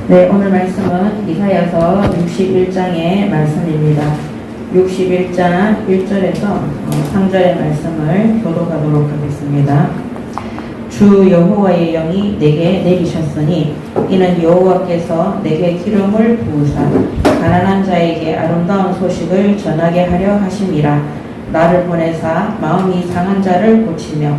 네, 오늘 말씀은 이사야서 61장의 말씀입니다. 61장 1절에서 3절의 말씀을 교독하도록 하겠습니다. 주 여호와의 영이 내게 내리셨으니 이는 여호와께서 내게 기름을 부으사 가난한 자에게 아름다운 소식을 전하게 하려 하심이라. 나를 보내사 마음이 상한 자를 고치며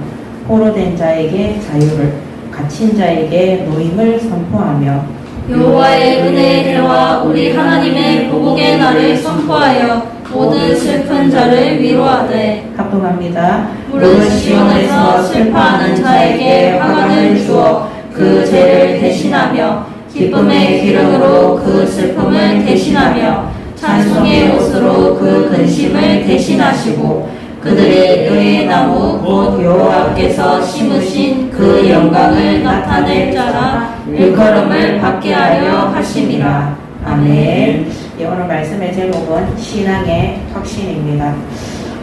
포로된 자에게 자유를, 갇힌 자에게 노임을 선포하며 여호와의 은혜와 우리 하나님의 보복의 날을 선포하여 모든 슬픈 자를 위로하되 합동합니다. 무릇 시온에서 슬퍼하는 자에게 화관을 주어 그 죄를 대신하며 기쁨의 기름으로 그 슬픔을 대신하며 찬송의 옷으로 그 근심을 대신하시고 그들의 의의 나무 곧 여호와께서 심으신 그 영광을 나타낼 자라 일컬음을 받게 하려 하심이라. 아멘. 예, 오늘 말씀의 제목은 신앙의 확신입니다.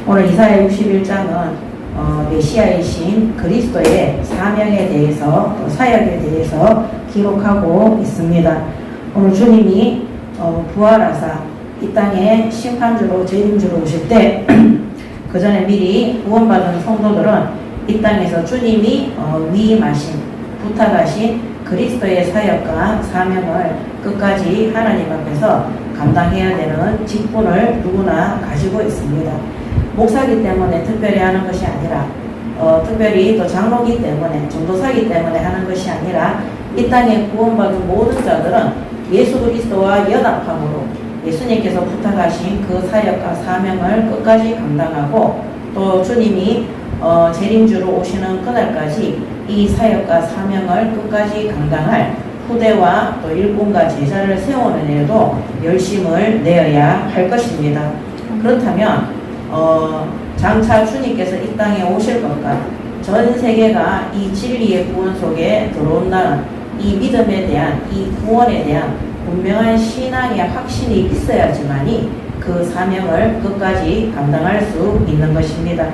오늘 이사야 61장은 메시아이신 그리스도의 사명에 대해서 또 사역에 대해서 기록하고 있습니다. 오늘 주님이 부활하사 이 땅에 심판주로 재림주로 오실 때 그 전에 미리 구원받은 성도들은 이 땅에서 주님이 위임하신, 부탁하신 그리스도의 사역과 사명을 끝까지 하나님 앞에서 감당해야 되는 직분을 누구나 가지고 있습니다. 목사기 때문에 특별히 하는 것이 아니라 특별히 또 장로기 때문에, 전도사기 때문에 하는 것이 아니라 이 땅에 구원받은 모든 자들은 예수 그리스도와 연합함으로 예수님께서 부탁하신 그 사역과 사명을 끝까지 감당하고 또 주님이 재림주로 오시는 그날까지 이 사역과 사명을 끝까지 감당할 후대와 또 일꾼과 제자를 세우는 일도 열심을 내어야 할 것입니다. 그렇다면 장차 주님께서 이 땅에 오실 것과 전 세계가 이 진리의 구원 속에 들어온다는 이 믿음에 대한, 이 구원에 대한 분명한 신앙의 확신이 있어야지만이 그 사명을 끝까지 감당할 수 있는 것입니다.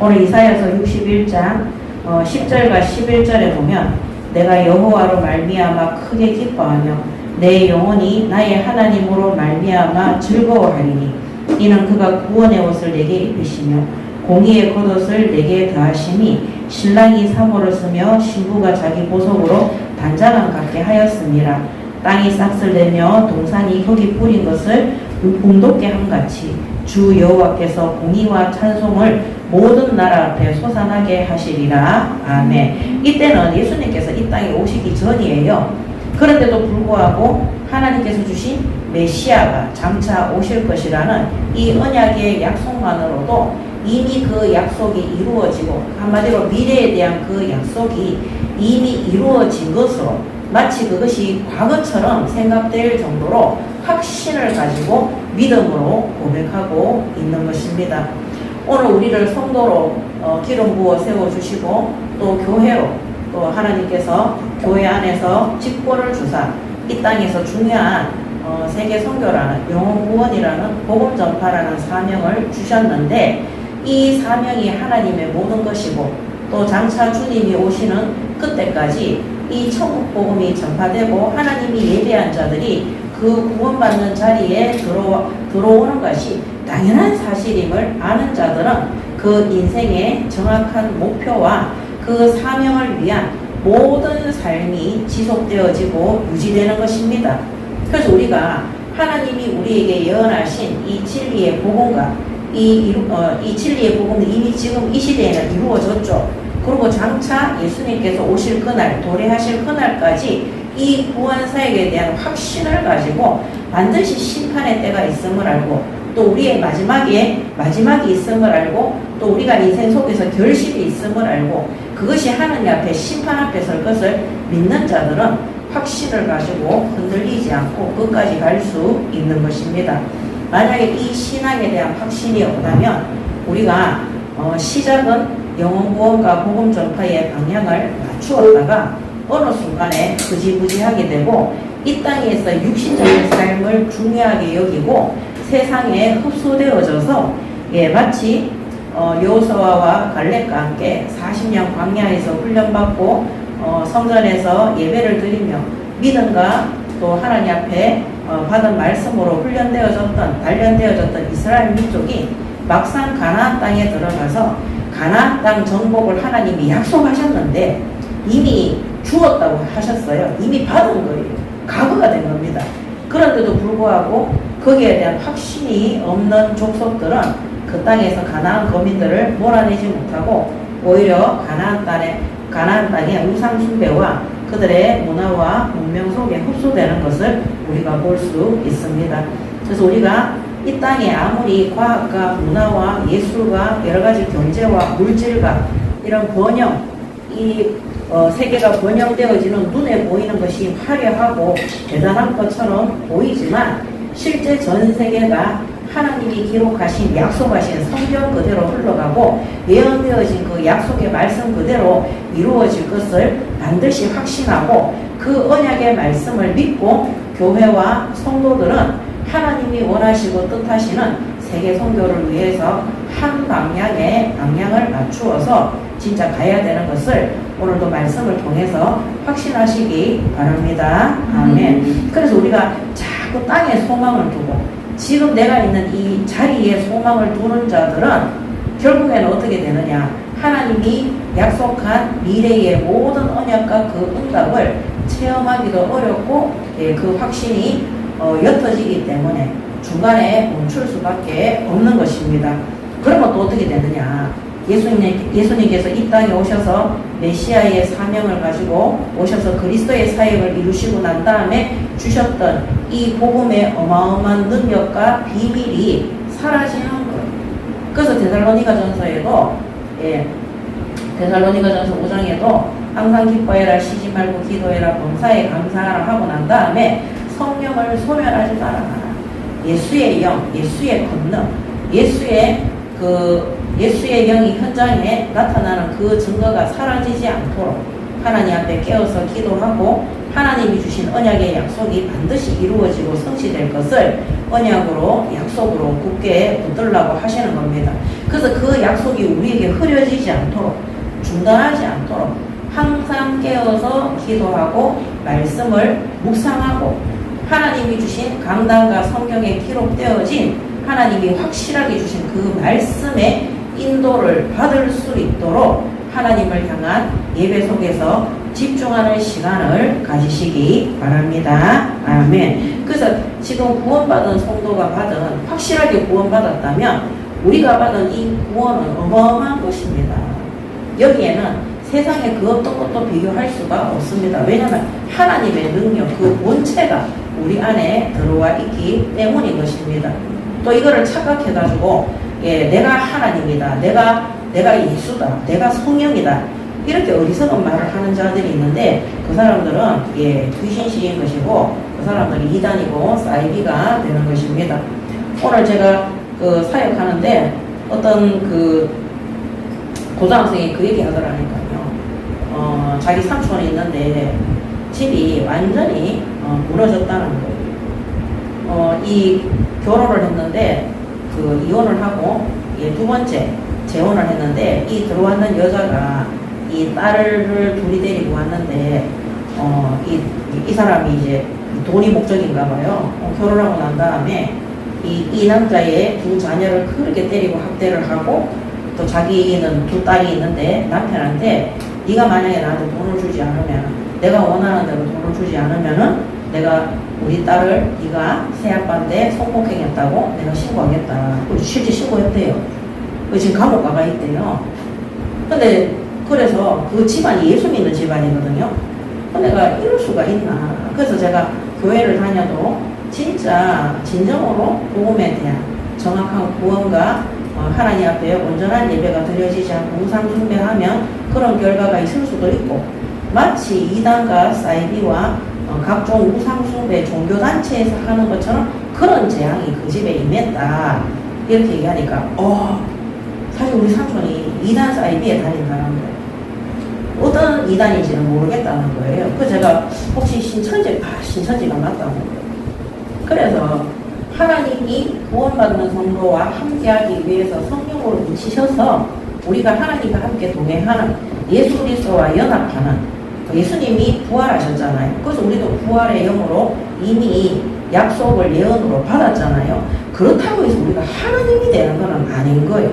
오늘 이사야서 61장 10절과 11절에 보면 내가 여호와로 말미암아 크게 기뻐하며 내 영혼이 나의 하나님으로 말미암아 즐거워하리니 이는 그가 구원의 옷을 내게 입히시며 공의의 겉옷을 내게 더하심이 신랑이 사모를 쓰며 신부가 자기 보석으로 단장함 같게 하였음이라. 땅이 싹을 내며 동산이 흙이 뿌린 것을 움돋게 함같이 주 여호와께서 공의와 찬송을 모든 나라 앞에 솟아나게 하시리라. 아멘. 이때는 예수님께서 이 땅에 오시기 전이에요. 그런데도 불구하고 하나님께서 주신 메시아가 장차 오실 것이라는 이 언약의 약속만으로도 이미 그 약속이 이루어지고 한마디로 미래에 대한 그 약속이 이미 이루어진 것으로 마치 그것이 과거처럼 생각될 정도로 확신을 가지고 믿음으로 고백하고 있는 것입니다. 오늘 우리를 성도로 기름 부어 세워주시고 또 교회로 또 하나님께서 교회 안에서 직분을 주사 이 땅에서 중요한 세계 선교라는 영혼 구원이라는 복음 전파라는 사명을 주셨는데 이 사명이 하나님의 모든 것이고 또 장차 주님이 오시는 그때까지 이 천국 복음이 전파되고 하나님이 예배한 자들이 그 구원받는 자리에 들어오는 것이 당연한 사실임을 아는 자들은 그 인생의 정확한 목표와 그 사명을 위한 모든 삶이 지속되어지고 유지되는 것입니다. 그래서 우리가 하나님이 우리에게 예언하신 이 진리의 복음과 이 진리의 복음은 이미 지금 이 시대에는 이루어졌죠. 그리고 장차 예수님께서 오실 그날, 도래하실 그날까지 이 구원 사역에 대한 확신을 가지고 반드시 심판의 때가 있음을 알고 또 우리의 마지막이 있음을 알고 또 우리가 인생 속에서 결실이 있음을 알고 그것이 하나님 앞에 심판 앞에 설 것을 믿는 자들은 확신을 가지고 흔들리지 않고 끝까지 갈 수 있는 것입니다. 만약에 이 신앙에 대한 확신이 없다면 우리가 시작은 영혼구원과 복음 전파의 방향을 맞추었다가 어느 순간에 흐지부지하게 되고 이 땅에서 육신적인 삶을 중요하게 여기고 세상에 흡수되어져서 마치 여호수아와 갈렙과 함께 40년 광야에서 훈련받고 성전에서 예배를 드리며 믿음과 또 하나님 앞에 받은 말씀으로 훈련되어졌던 단련되어졌던 이스라엘 민족이 막상 가나안 땅에 들어가서 가나안 땅 정복을 하나님이 약속하셨는데 이미 주었다고 하셨어요. 이미 받은 거예요. 각오가 된 겁니다. 그런데도 불구하고 거기에 대한 확신이 없는 족속들은 그 땅에서 가나안 거민들을 몰아내지 못하고 오히려 가나안 땅의 우상 숭배와 그들의 문화와 문명 속에 흡수되는 것을 우리가 볼 수 있습니다. 그래서 우리가 이 땅에 아무리 과학과 문화와 예술과 여러 가지 경제와 물질과 이런 번영, 세계가 번영되어지는 눈에 보이는 것이 화려하고 대단한 것처럼 보이지만 실제 전 세계가 하나님이 기록하신 약속하신 성경 그대로 흘러가고 예언되어진 그 약속의 말씀 그대로 이루어질 것을 반드시 확신하고 그 언약의 말씀을 믿고 교회와 성도들은 하나님이 원하시고 뜻하시는 세계 선교를 위해서 한 방향을 맞추어서 진짜 가야 되는 것을 오늘도 말씀을 통해서 확신하시기 바랍니다. 아멘. 그래서 우리가 자꾸 땅에 소망을 두고 지금 내가 있는 이 자리에 소망을 두는 자들은 결국에는 어떻게 되느냐, 하나님이 약속한 미래의 모든 언약과 그 응답을 체험하기도 어렵고 그 확신이 옅어지기 때문에 중간에 멈출 수밖에 없는 것입니다. 그러면 또 어떻게 되느냐, 예수님께서 이 땅에 오셔서 메시아의 사명을 가지고 오셔서 그리스도의 사역을 이루시고 난 다음에 주셨던 이 복음의 어마어마한 능력과 비밀이 사라지는 거예요. 그래서 데살로니가전서에도 데살로니가전서 5장에도 항상 기뻐해라, 쉬지 말고 기도해라, 범사에 감사하라 하고 난 다음에 성령을 소멸하지 말아라. 예수의 영, 예수의 권능, 예수의 영이 현장에 나타나는 그 증거가 사라지지 않도록 하나님 앞에 깨어서 기도하고 하나님이 주신 언약의 약속이 반드시 이루어지고 성취될 것을 언약으로 약속으로 굳게 붙들라고 하시는 겁니다. 그래서 그 약속이 우리에게 흐려지지 않도록, 중단하지 않도록 항상 깨어서 기도하고 말씀을 묵상하고 하나님이 주신 강단과 성경에 기록되어진 하나님이 확실하게 주신 그 말씀의 인도를 받을 수 있도록 하나님을 향한 예배 속에서 집중하는 시간을 가지시기 바랍니다. 아멘. 그래서 지금 구원받은 성도가 확실하게 구원받았다면 우리가 받은 이 구원은 어마어마한 것입니다. 여기에는 세상에 그 어떤 것도 비교할 수가 없습니다. 왜냐하면 하나님의 능력, 그 본체가 우리 안에 들어와 있기 때문인 것입니다. 또 이거를 착각해가지고 내가 하나님이다, 내가 예수다, 내가 성령이다, 이렇게 어리석은 말을 하는 자들이 있는데 그 사람들은 귀신시인 것이고 그 사람들이 이단이고 사이비가 되는 것입니다. 오늘 제가 그 사역하는데 어떤 그 고등학생이 그 얘기 하더라니까요. 자기 삼촌이 있는데 집이 완전히 무너졌다는 거예요. 이 결혼을 했는데 그 이혼을 하고 두 번째 재혼을 했는데 이 들어왔는 여자가 이 딸을 둘이 데리고 왔는데 이 사람이 이제 돈이 목적인가 봐요. 결혼하고 난 다음에 이 남자의 두 자녀를 그렇게 때리고 학대를 하고 또 자기는 두 딸이 있는데 남편한테 네가 만약에 나한테 돈을 주지 않으면, 내가 원하는 대로 돈을 주지 않으면은 내가 우리 딸을 네가 새아빠인데 성폭행했다고 내가 신고하겠다. 실제 신고했대요. 지금 감옥 가가 있대요. 근데 그래서 그 집안이 예수 믿는 집안이거든요. 내가 이럴 수가 있나. 그래서 제가 교회를 다녀도 진짜 진정으로 복음에 대한 정확한 구원과 하나님 앞에 온전한 예배가 드려지지 않고 우상 숭배하면 그런 결과가 있을 수도 있고, 마치 이단과 사이비와 각종 우상 숭배 종교단체에서 하는 것처럼 그런 재앙이 그 집에 임했다, 이렇게 얘기하니까 사실 우리 삼촌이 이단 사이비에 다닌다는 거예요. 어떤 이단인지는 모르겠다는 거예요. 그래서 제가 혹시 신천지가 맞다는 거예요. 그래서 하나님이 구원받는 성도와 함께하기 위해서 성령으로 미치셔서 우리가 하나님과 함께 동행하는, 예수 그리스도와 연합하는 예수님이 부활하셨잖아요. 그래서 우리도 부활의 영으로 이미 약속을 예언으로 받았잖아요. 그렇다고 해서 우리가 하나님이 되는 건 아닌 거예요.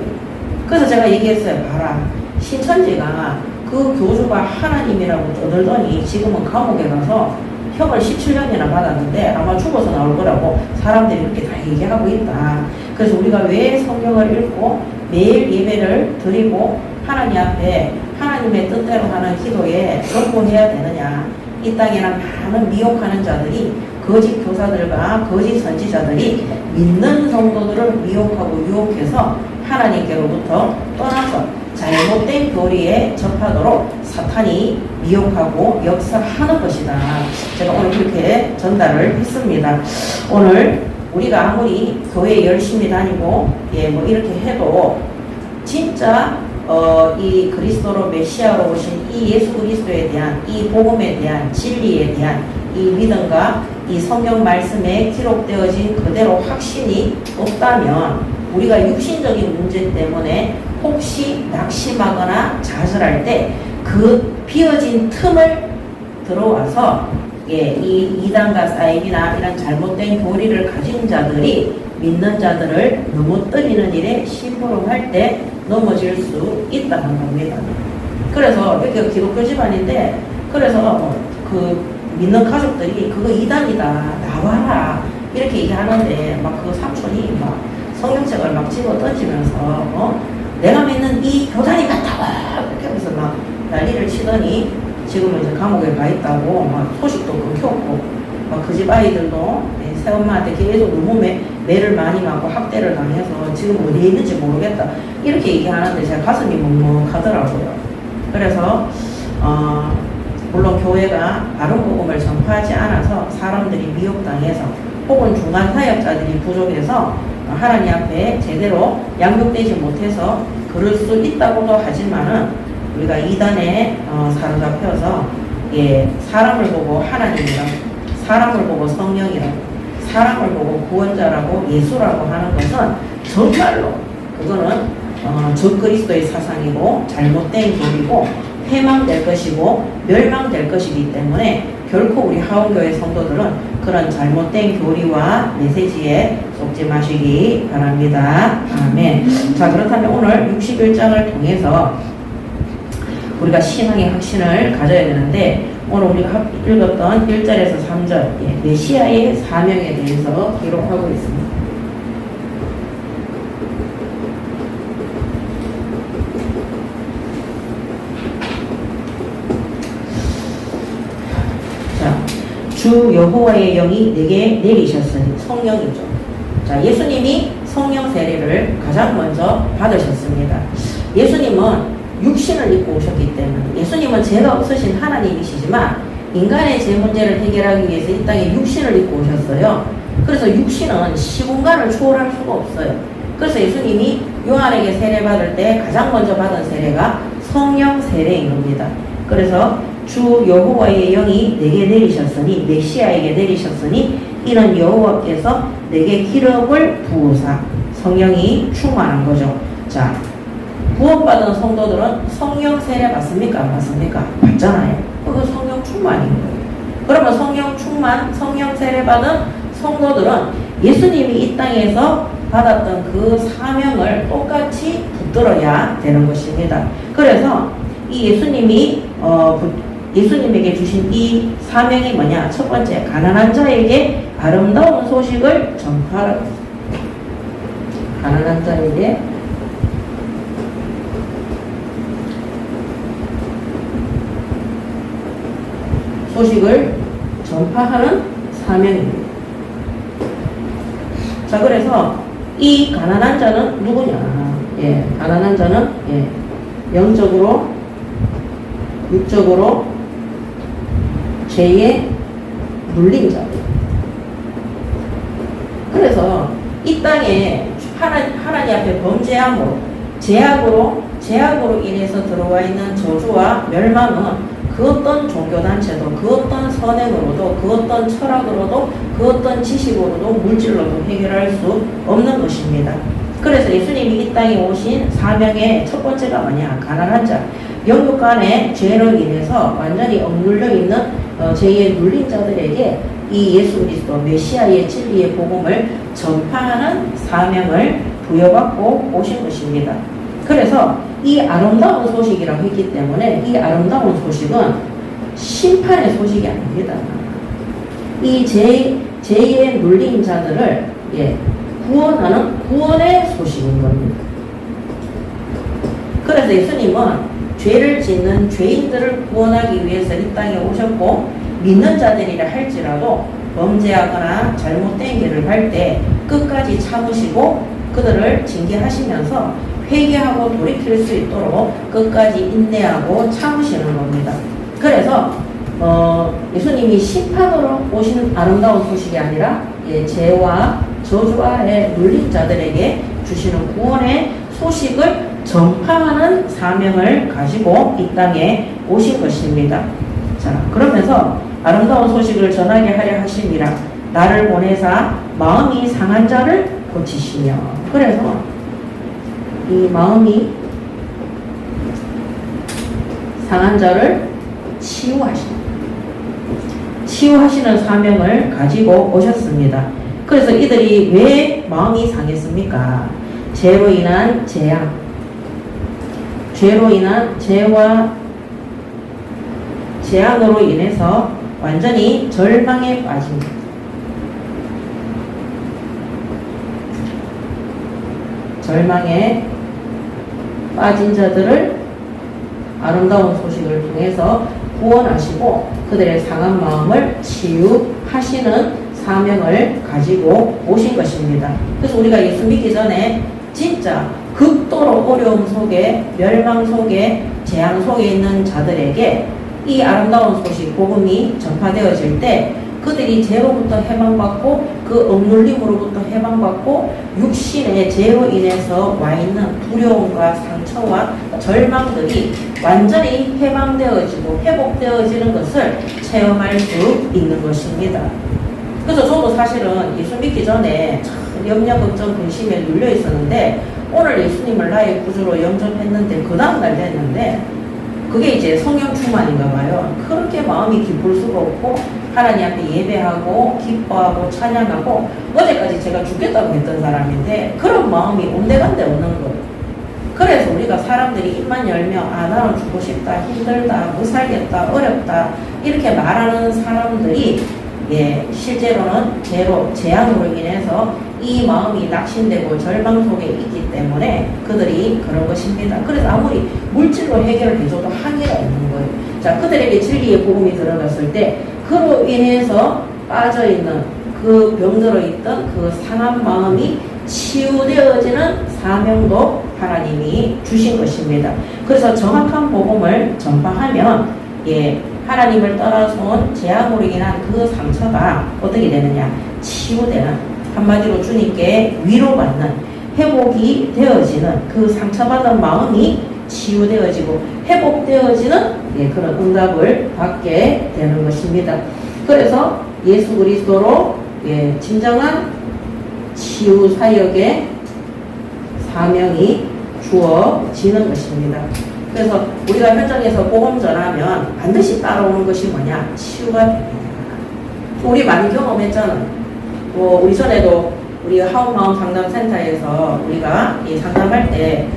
그래서 제가 얘기했어요. 봐라. 신천지가 그 교주가 하나님이라고 떠들더니 지금은 감옥에 가서 형을 17년이나 받았는데 아마 죽어서 나올 거라고 사람들이 그렇게 다 얘기하고 있다. 그래서 우리가 왜 성경을 읽고 매일 예배를 드리고 하나님 앞에 하나님의 뜻대로 하는 기도에 전부해야 되느냐. 이 땅에는 많은 미혹하는 자들이 거짓 교사들과 거짓 선지자들이 믿는 성도들을 미혹하고 유혹해서 하나님께로부터 떠나서 잘못된 교리에 접하도록 사탄이 미혹하고 역사하는 것이다. 제가 오늘 그렇게 전달을 했습니다. 오늘 우리가 아무리 교회 열심히 다니고 뭐 이렇게 해도 진짜 이 그리스도로 메시아로 오신 이 예수 그리스도에 대한 이 복음에 대한 진리에 대한 이 믿음과 이 성경 말씀에 기록되어진 그대로 확신이 없다면 우리가 육신적인 문제 때문에 혹시 낙심하거나 좌절할 때 그 비어진 틈을 들어와서 이 이단과 사이비나 이런 잘못된 교리를 가진 자들이 믿는 자들을 넘어뜨리는 일에 심부름할 때 넘어질 수 있다는 겁니다. 그래서 이렇게 기독교 집안인데 그래서 그 믿는 가족들이 그거 이단이다 나와라 이렇게 얘기하는데 막 그 삼촌이 막 성경책을 막 집어 던지면서 내가 믿는 이 교단이 맞다고 이렇게 하면서 막 난리를 치더니 지금은 이제 감옥에 가 있다고 막 소식도 끊겼고 막 그 집 아이들도 새엄마한테 계속 너무 매를 많이 맞고 학대를 당해서 지금 어디에 있는지 모르겠다 이렇게 얘기하는데 제가 가슴이 먹먹하더라고요. 그래서 물론 교회가 바른 복음을 전파하지 않아서 사람들이 미혹당해서 혹은 중간 사역자들이 부족해서 하나님 앞에 제대로 양육되지 못해서 그럴 수 있다고도 하지만은 우리가 이단에 사로잡혀서 사람을 보고 하나님이라고 사람을 보고 성령이라고 사람을 보고 구원자라고 예수라고 하는 것은 정말로 그거는 적그리스도의 사상이고 잘못된 교리고 패망될 것이고 멸망될 것이기 때문에 결코 우리 하원교회 성도들은 그런 잘못된 교리와 메시지에 속지 마시기 바랍니다. 아멘. 자, 그렇다면 오늘 61장을 통해서 우리가 신앙의 확신을 가져야 되는데 오늘 우리가 읽었던 1절에서 3절 메시아의 사명에 대해서 기록하고 있습니다. 자, 주 여호와의 영이 내게 내리셨으니 성령이죠. 자, 예수님이 성령 세례를 가장 먼저 받으셨습니다. 예수님은 육신을 입고 오셨기 때문에 예수님은 죄가 없으신 하나님이시지만 인간의 죄 문제를 해결하기 위해서 이 땅에 육신을 입고 오셨어요. 그래서 육신은 시공간을 초월할 수가 없어요. 그래서 예수님이 요한에게 세례받을 때 가장 먼저 받은 세례가 성령 세례인 겁니다. 그래서 주 여호와의 영이 내게 내리셨으니 메시아에게 내리셨으니 이는 여호와께서 내게 기름을 부으사 성령이 충만한 거죠. 자, 구원받은 성도들은 성령 세례 받습니까? 안 받습니까? 받잖아요. 그거 성령 충만인 거예요. 그러면 성령 충만, 성령 세례 받은 성도들은 예수님이 이 땅에서 받았던 그 사명을 똑같이 붙들어야 되는 것입니다. 그래서 이 예수님에게 주신 이 사명이 뭐냐? 첫 번째, 가난한 자에게 아름다운 소식을 전파하라. 가난한 자에게 소식을 전파하는 사명입니다. 자, 그래서 이 가난한 자는 누구냐? 가난한 자는 영적으로, 육적으로 죄에 물린 자. 그래서 이 땅에 하나님 앞에 범죄함으로, 죄악으로 인해서 들어와 있는 저주와 멸망은 그 어떤 종교단체도 그 어떤 선행으로도 그 어떤 철학으로도 그 어떤 지식으로도 물질로도 해결할 수 없는 것입니다. 그래서 예수님이 이 땅에 오신 사명의 첫 번째가 뭐냐? 가난한 자, 영육간의 죄로 인해서 완전히 억눌려 있는 죄에 눌린 자들에게 이 예수 그리스도 메시아의 진리의 복음을 전파하는 사명을 부여받고 오신 것입니다. 그래서 이 아름다운 소식이라고 했기 때문에 이 아름다운 소식은 심판의 소식이 아닙니다. 이 죄에 눌린 자들을 구원하는 구원의 소식인 겁니다. 그래서 예수님은 죄를 짓는 죄인들을 구원하기 위해서 이 땅에 오셨고, 믿는 자들이라 할지라도 범죄하거나 잘못된 길을 갈 때 끝까지 참으시고 그들을 징계하시면서 회개하고 돌이킬 수 있도록 끝까지 인내하고 참으시는 겁니다. 그래서 예수님이 심판으로 오신 아름다운 소식이 아니라 죄와 저주 아래 눌린 자들에게 주시는 구원의 소식을 전파하는 사명을 가지고 이 땅에 오신 것입니다. 자, 그러면서 아름다운 소식을 전하게 하려 하심이라 나를 보내사 마음이 상한 자를 고치시며, 그래서 이 마음이 상한 자를 치유하시는 사명을 가지고 오셨습니다. 그래서 이들이 왜 마음이 상했습니까? 죄로 인한 재앙, 죄로 인한 죄와 재앙으로 인해서 완전히 절망에 빠집니다. 절망에 빠진 자들을 아름다운 소식을 통해서 구원하시고 그들의 상한 마음을 치유하시는 사명을 가지고 오신 것입니다. 그래서 우리가 예수 믿기 전에 진짜 극도로 어려움 속에, 멸망 속에, 재앙 속에 있는 자들에게 이 아름다운 소식, 복음이 전파되어질 때 그들이 죄로부터 해방받고 그 억눌림으로부터 해방받고 육신의 죄로 인해서 와 있는 두려움과 상처와 절망들이 완전히 해방되어지고 회복되어지는 것을 체험할 수 있는 것입니다. 그래서 저도 사실은 예수 믿기 전에 참 염려, 걱정, 근심에 눌려 있었는데 오늘 예수님을 나의 구주로 영접했는데 그 다음날 됐는데 그게 이제 성령 충만인가 봐요. 그렇게 마음이 기쁠 수가 없고 하나님 앞에 예배하고 기뻐하고 찬양하고, 어제까지 제가 죽겠다고 했던 사람인데 그런 마음이 온데간데 없는 거예요. 그래서 우리가 사람들이 입만 열면 나는 죽고 싶다, 힘들다, 못 살겠다, 어렵다 이렇게 말하는 사람들이 실제로는 죄로, 재앙으로 인해서 이 마음이 낙심되고 절망 속에 있기 때문에 그들이 그런 것입니다. 그래서 아무리 물질로 해결해줘도 한계가 있는 거예요. 자, 그들에게 진리의 복음이 들어갔을 때 그로 인해서 빠져있는 그 병들어 있던 그 상한 마음이 치유되어지는 사명도 하나님이 주신 것입니다. 그래서 정확한 복음을 전파하면 하나님을 떠나서 온 재앙으로 인한 그 상처가 어떻게 되느냐? 치유되는, 한마디로 주님께 위로받는, 회복이 되어지는, 그 상처받은 마음이 치유되어지고 회복되어지는 그런 응답을 받게 되는 것입니다. 그래서 예수 그리스도로 진정한 치유 사역의 사명이 주어지는 것입니다. 그래서 우리가 현장에서 복음 전하면 반드시 따라오는 것이 뭐냐? 치유가 됩니다. 우리 많이 경험했잖아요. 우리 전에도 우리 하우마음 상담센터에서 우리가 상담할 때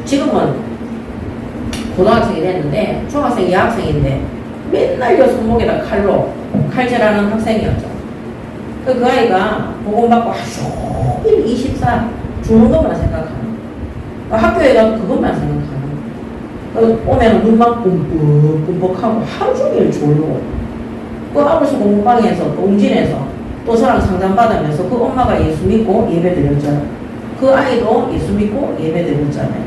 지금은 고등학생이 됐는데 중학생, 여학생인데 맨날 손목에다 칼질하는 학생이었죠. 그 아이가 복음 받고 하루 종일 24 죽는 것만 생각하는, 학교에 가도 그것만 생각하는, 오면 눈만 끔뻑끔뻑하고 하루 종일 졸고, 그 아버지 공부방에서 또 웅진에서 또 저랑 상담받으면서 그 엄마가 예수 믿고 예배 드렸잖아요. 그 아이도 예수 믿고 예배 드렸잖아요.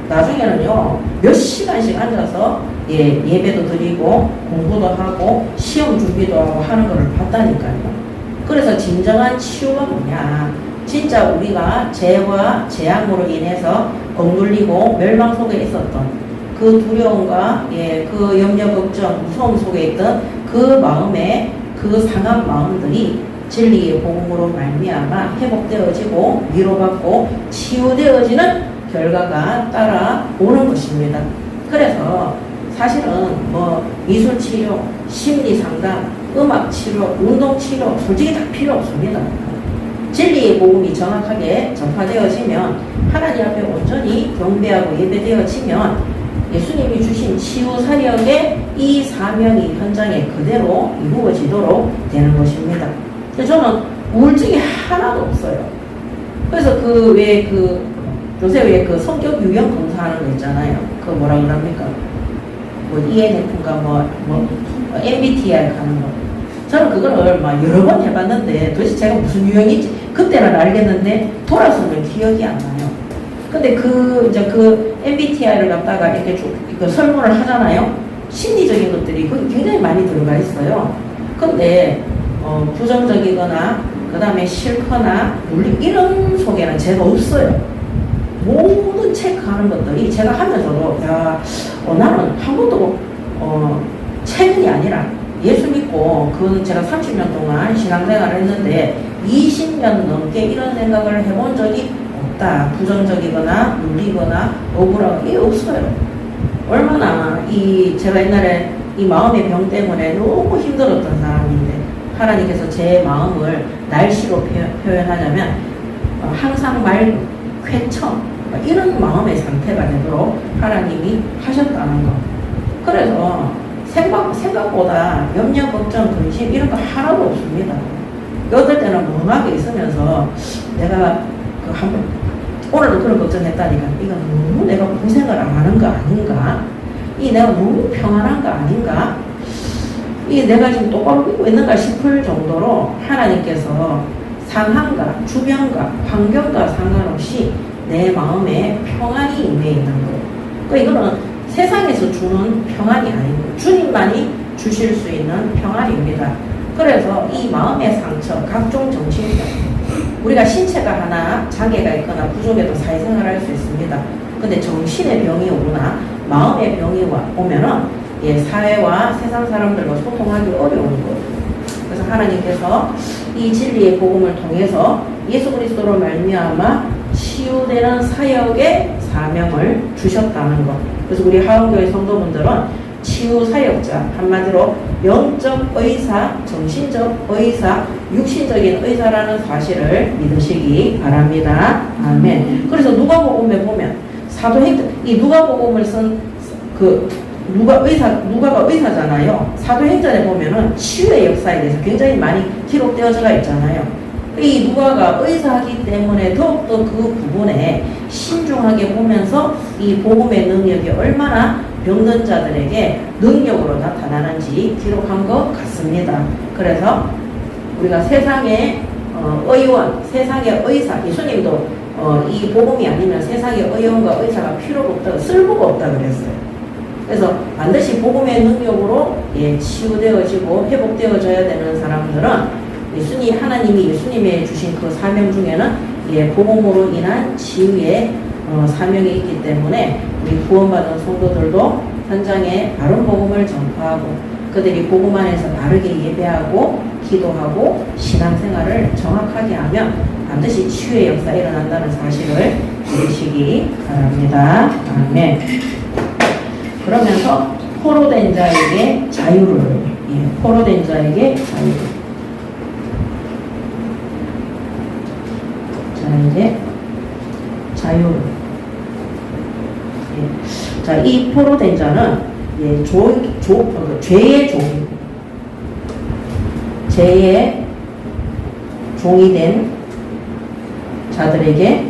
나중에는요 몇 시간씩 앉아서 예배도 드리고 공부도 하고 시험 준비도 하고 하는 것을 봤다니까요. 그래서 진정한 치유가 뭐냐? 진짜 우리가 죄와 재앙으로 인해서 억눌리고 멸망 속에 있었던 그 두려움과 그 염려, 걱정, 무서움 속에 있던 그 마음에 그 상한 마음들이 진리의 복음으로 말미암아 회복되어지고 위로받고 치유되어지는 결과가 따라오는 것입니다. 그래서 사실은 뭐 미술치료, 심리상담, 음악치료, 운동치료 솔직히 다 필요 없습니다. 진리의 복음이 정확하게 전파되어지면 하나님 앞에 온전히 경배하고 예배되어지면 예수님이 주신 치유 사역의 이 사명이 현장에 그대로 이루어지도록 되는 것입니다. 저는 우울증이 하나도 없어요. 그래서 요새 왜 그 성격 유형 검사하는 거 있잖아요. 그거 뭐라 그럽니까? 뭐 ENF인가 MBTI 하는 거. 저는 그거를 막 여러 번 해봤는데 도대체 제가 무슨 유형인지 그때는 알겠는데 돌아서는 기억이 안 나요. 근데 이제 그 MBTI를 갖다가 이렇게 쭉 설문을 하잖아요. 심리적인 것들이 거기 굉장히 많이 들어가 있어요. 근데 부정적이거나 그 다음에 싫거나 이런 속에는 제가 없어요. 모든 체크하는 것들이 제가 하면서도 나는 한 번도 최근이 아니라 예수 믿고 제가 30년 동안 신앙생활을 했는데 20년 넘게 이런 생각을 해본 적이 없다. 부정적이거나 눌리거나 억울하고 이게 없어요. 얼마나 제가 옛날에 이 마음의 병 때문에 너무 힘들었던 사람인데 하나님께서 제 마음을 날씨로 표현하자면 항상 맑고 쾌청 이런 마음의 상태가 되도록 하나님이 하셨다는 거. 그래서 생각보다 염려, 걱정, 근심 이런 거 하나도 없습니다. 어떨 때는 멍하게 있으면서 내가 오늘도 그런 걱정했다니까 이거 너무 내가 고생을 안 하는 거 아닌가? 내가 너무 평안한 거 아닌가? 내가 지금 똑바로 믿고 있는가 싶을 정도로 하나님께서 상황과 주변과 환경과 상관없이 내 마음에 평안이 임해 있는 거예요. 이거는 세상에서 주는 평안이 아니고 주님만이 주실 수 있는 평안입니다. 그래서 이 마음의 상처, 각종 정신병, 우리가 신체가 하나 장애가 있거나 부족해도 사회생활을 할 수 있습니다. 근데 정신의 병이 오거나 마음의 병이 오면은 사회와 세상 사람들과 소통하기 어려운 거예요. 그래서 하나님께서 이 진리의 복음을 통해서 예수 그리스도로 말미암아 치유되는 사역의 사명을 주셨다는 것. 그래서 우리 하원교회 성도분들은 치유 사역자, 한마디로 영적 의사, 정신적 의사, 육신적인 의사라는 사실을 믿으시기 바랍니다. 아멘. 그래서 누가복음에 보면 사도행전, 이 누가복음을 쓴 누가가 의사잖아요. 사도행전에 보면은 치유의 역사에 대해서 굉장히 많이 기록되어져 있잖아요. 이 누가가 의사이기 때문에 더욱더 그 부분에 신중하게 보면서 이 복음의 능력이 얼마나 병든 자들에게 능력으로 나타나는지 기록한 것 같습니다. 그래서 우리가 세상의 의원, 세상의 의사, 예수님도 이 복음이 아니면 세상의 의원과 의사가 필요가 없다, 쓸모가 없다 그랬어요. 그래서 반드시 복음의 능력으로 치유되어지고 회복되어져야 되는 사람들은 하나님이 예수님의 주신 그 사명 중에는 복음으로 인한 치유의 사명이 있기 때문에 우리 구원받은 성도들도 현장에 바른 복음을 전파하고 그들이 복음 안에서 바르게 예배하고 기도하고 신앙생활을 정확하게 하면 반드시 치유의 역사가 일어난다는 사실을 믿으시기 바랍니다. 아멘. 그러면서 포로된 자에게 자유를 포로된 자에게 자유를 이제 자유. 자, 이 포로된 자는 죄의 종이, 죄의 종이 된 자들에게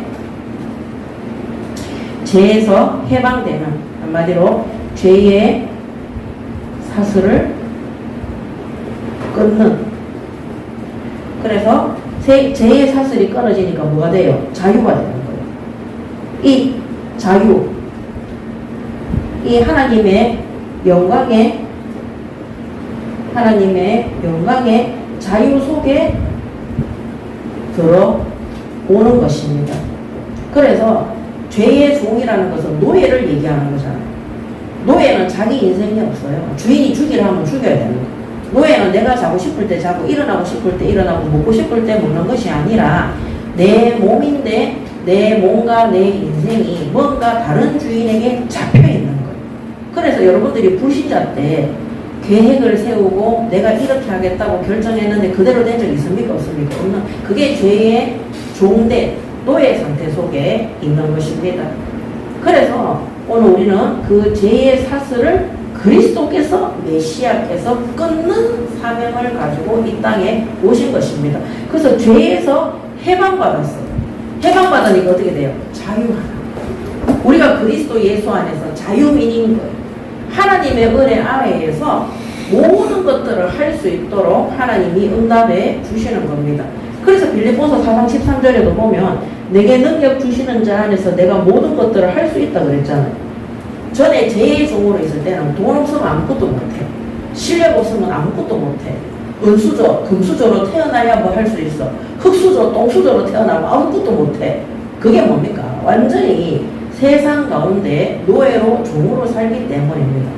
죄에서 해방되는, 한마디로 죄의 사슬을 끊는. 그래서 죄의 사슬이 끊어지니까 뭐가 돼요? 자유가 되는 거예요. 이 자유, 이 하나님의 영광의 자유 속에 들어오는 것입니다. 그래서 죄의 종이라는 것은 노예를 얘기하는 거잖아요. 노예는 자기 인생이 없어요. 주인이 죽이라 하면 죽여야 되는 거예요. 노예는 내가 자고 싶을 때 자고 일어나고 싶을 때 일어나고 먹고 싶을 때 먹는 것이 아니라 내 몸인데 내 몸과 내 인생이 뭔가 다른 주인에게 잡혀 있는 거예요. 그래서 여러분들이 불신자 때 계획을 세우고 내가 이렇게 하겠다고 결정했는데 그대로 된 적 있습니까? 없습니까? 없는. 그게 죄의 종된 노예 상태 속에 있는 것입니다. 그래서 오늘 우리는 그 죄의 사슬을 그리스도께서 메시아께서 끊는 사명을 가지고 이 땅에 오신 것입니다. 그래서 죄에서 해방받았어요. 해방받으니까 어떻게 돼요? 자유하다. 우리가 그리스도 예수 안에서 자유민인 거예요. 하나님의 은혜 아래에서 모든 것들을 할 수 있도록 하나님이 응답해 주시는 겁니다. 그래서 빌립보서 4장 13절에도 보면 내게 능력 주시는 자 안에서 내가 모든 것들을 할 수 있다 그랬잖아요. 전에 제 종으로 있을 때는 돈 없으면 아무것도 못해. 실력 없으면 아무것도 못해. 은수저, 금수저로 태어나야 뭐 할 수 있어. 흙수저, 똥수저로 태어나면 아무것도 못해. 그게 뭡니까? 완전히 세상 가운데 노예로 종으로 살기 때문입니다.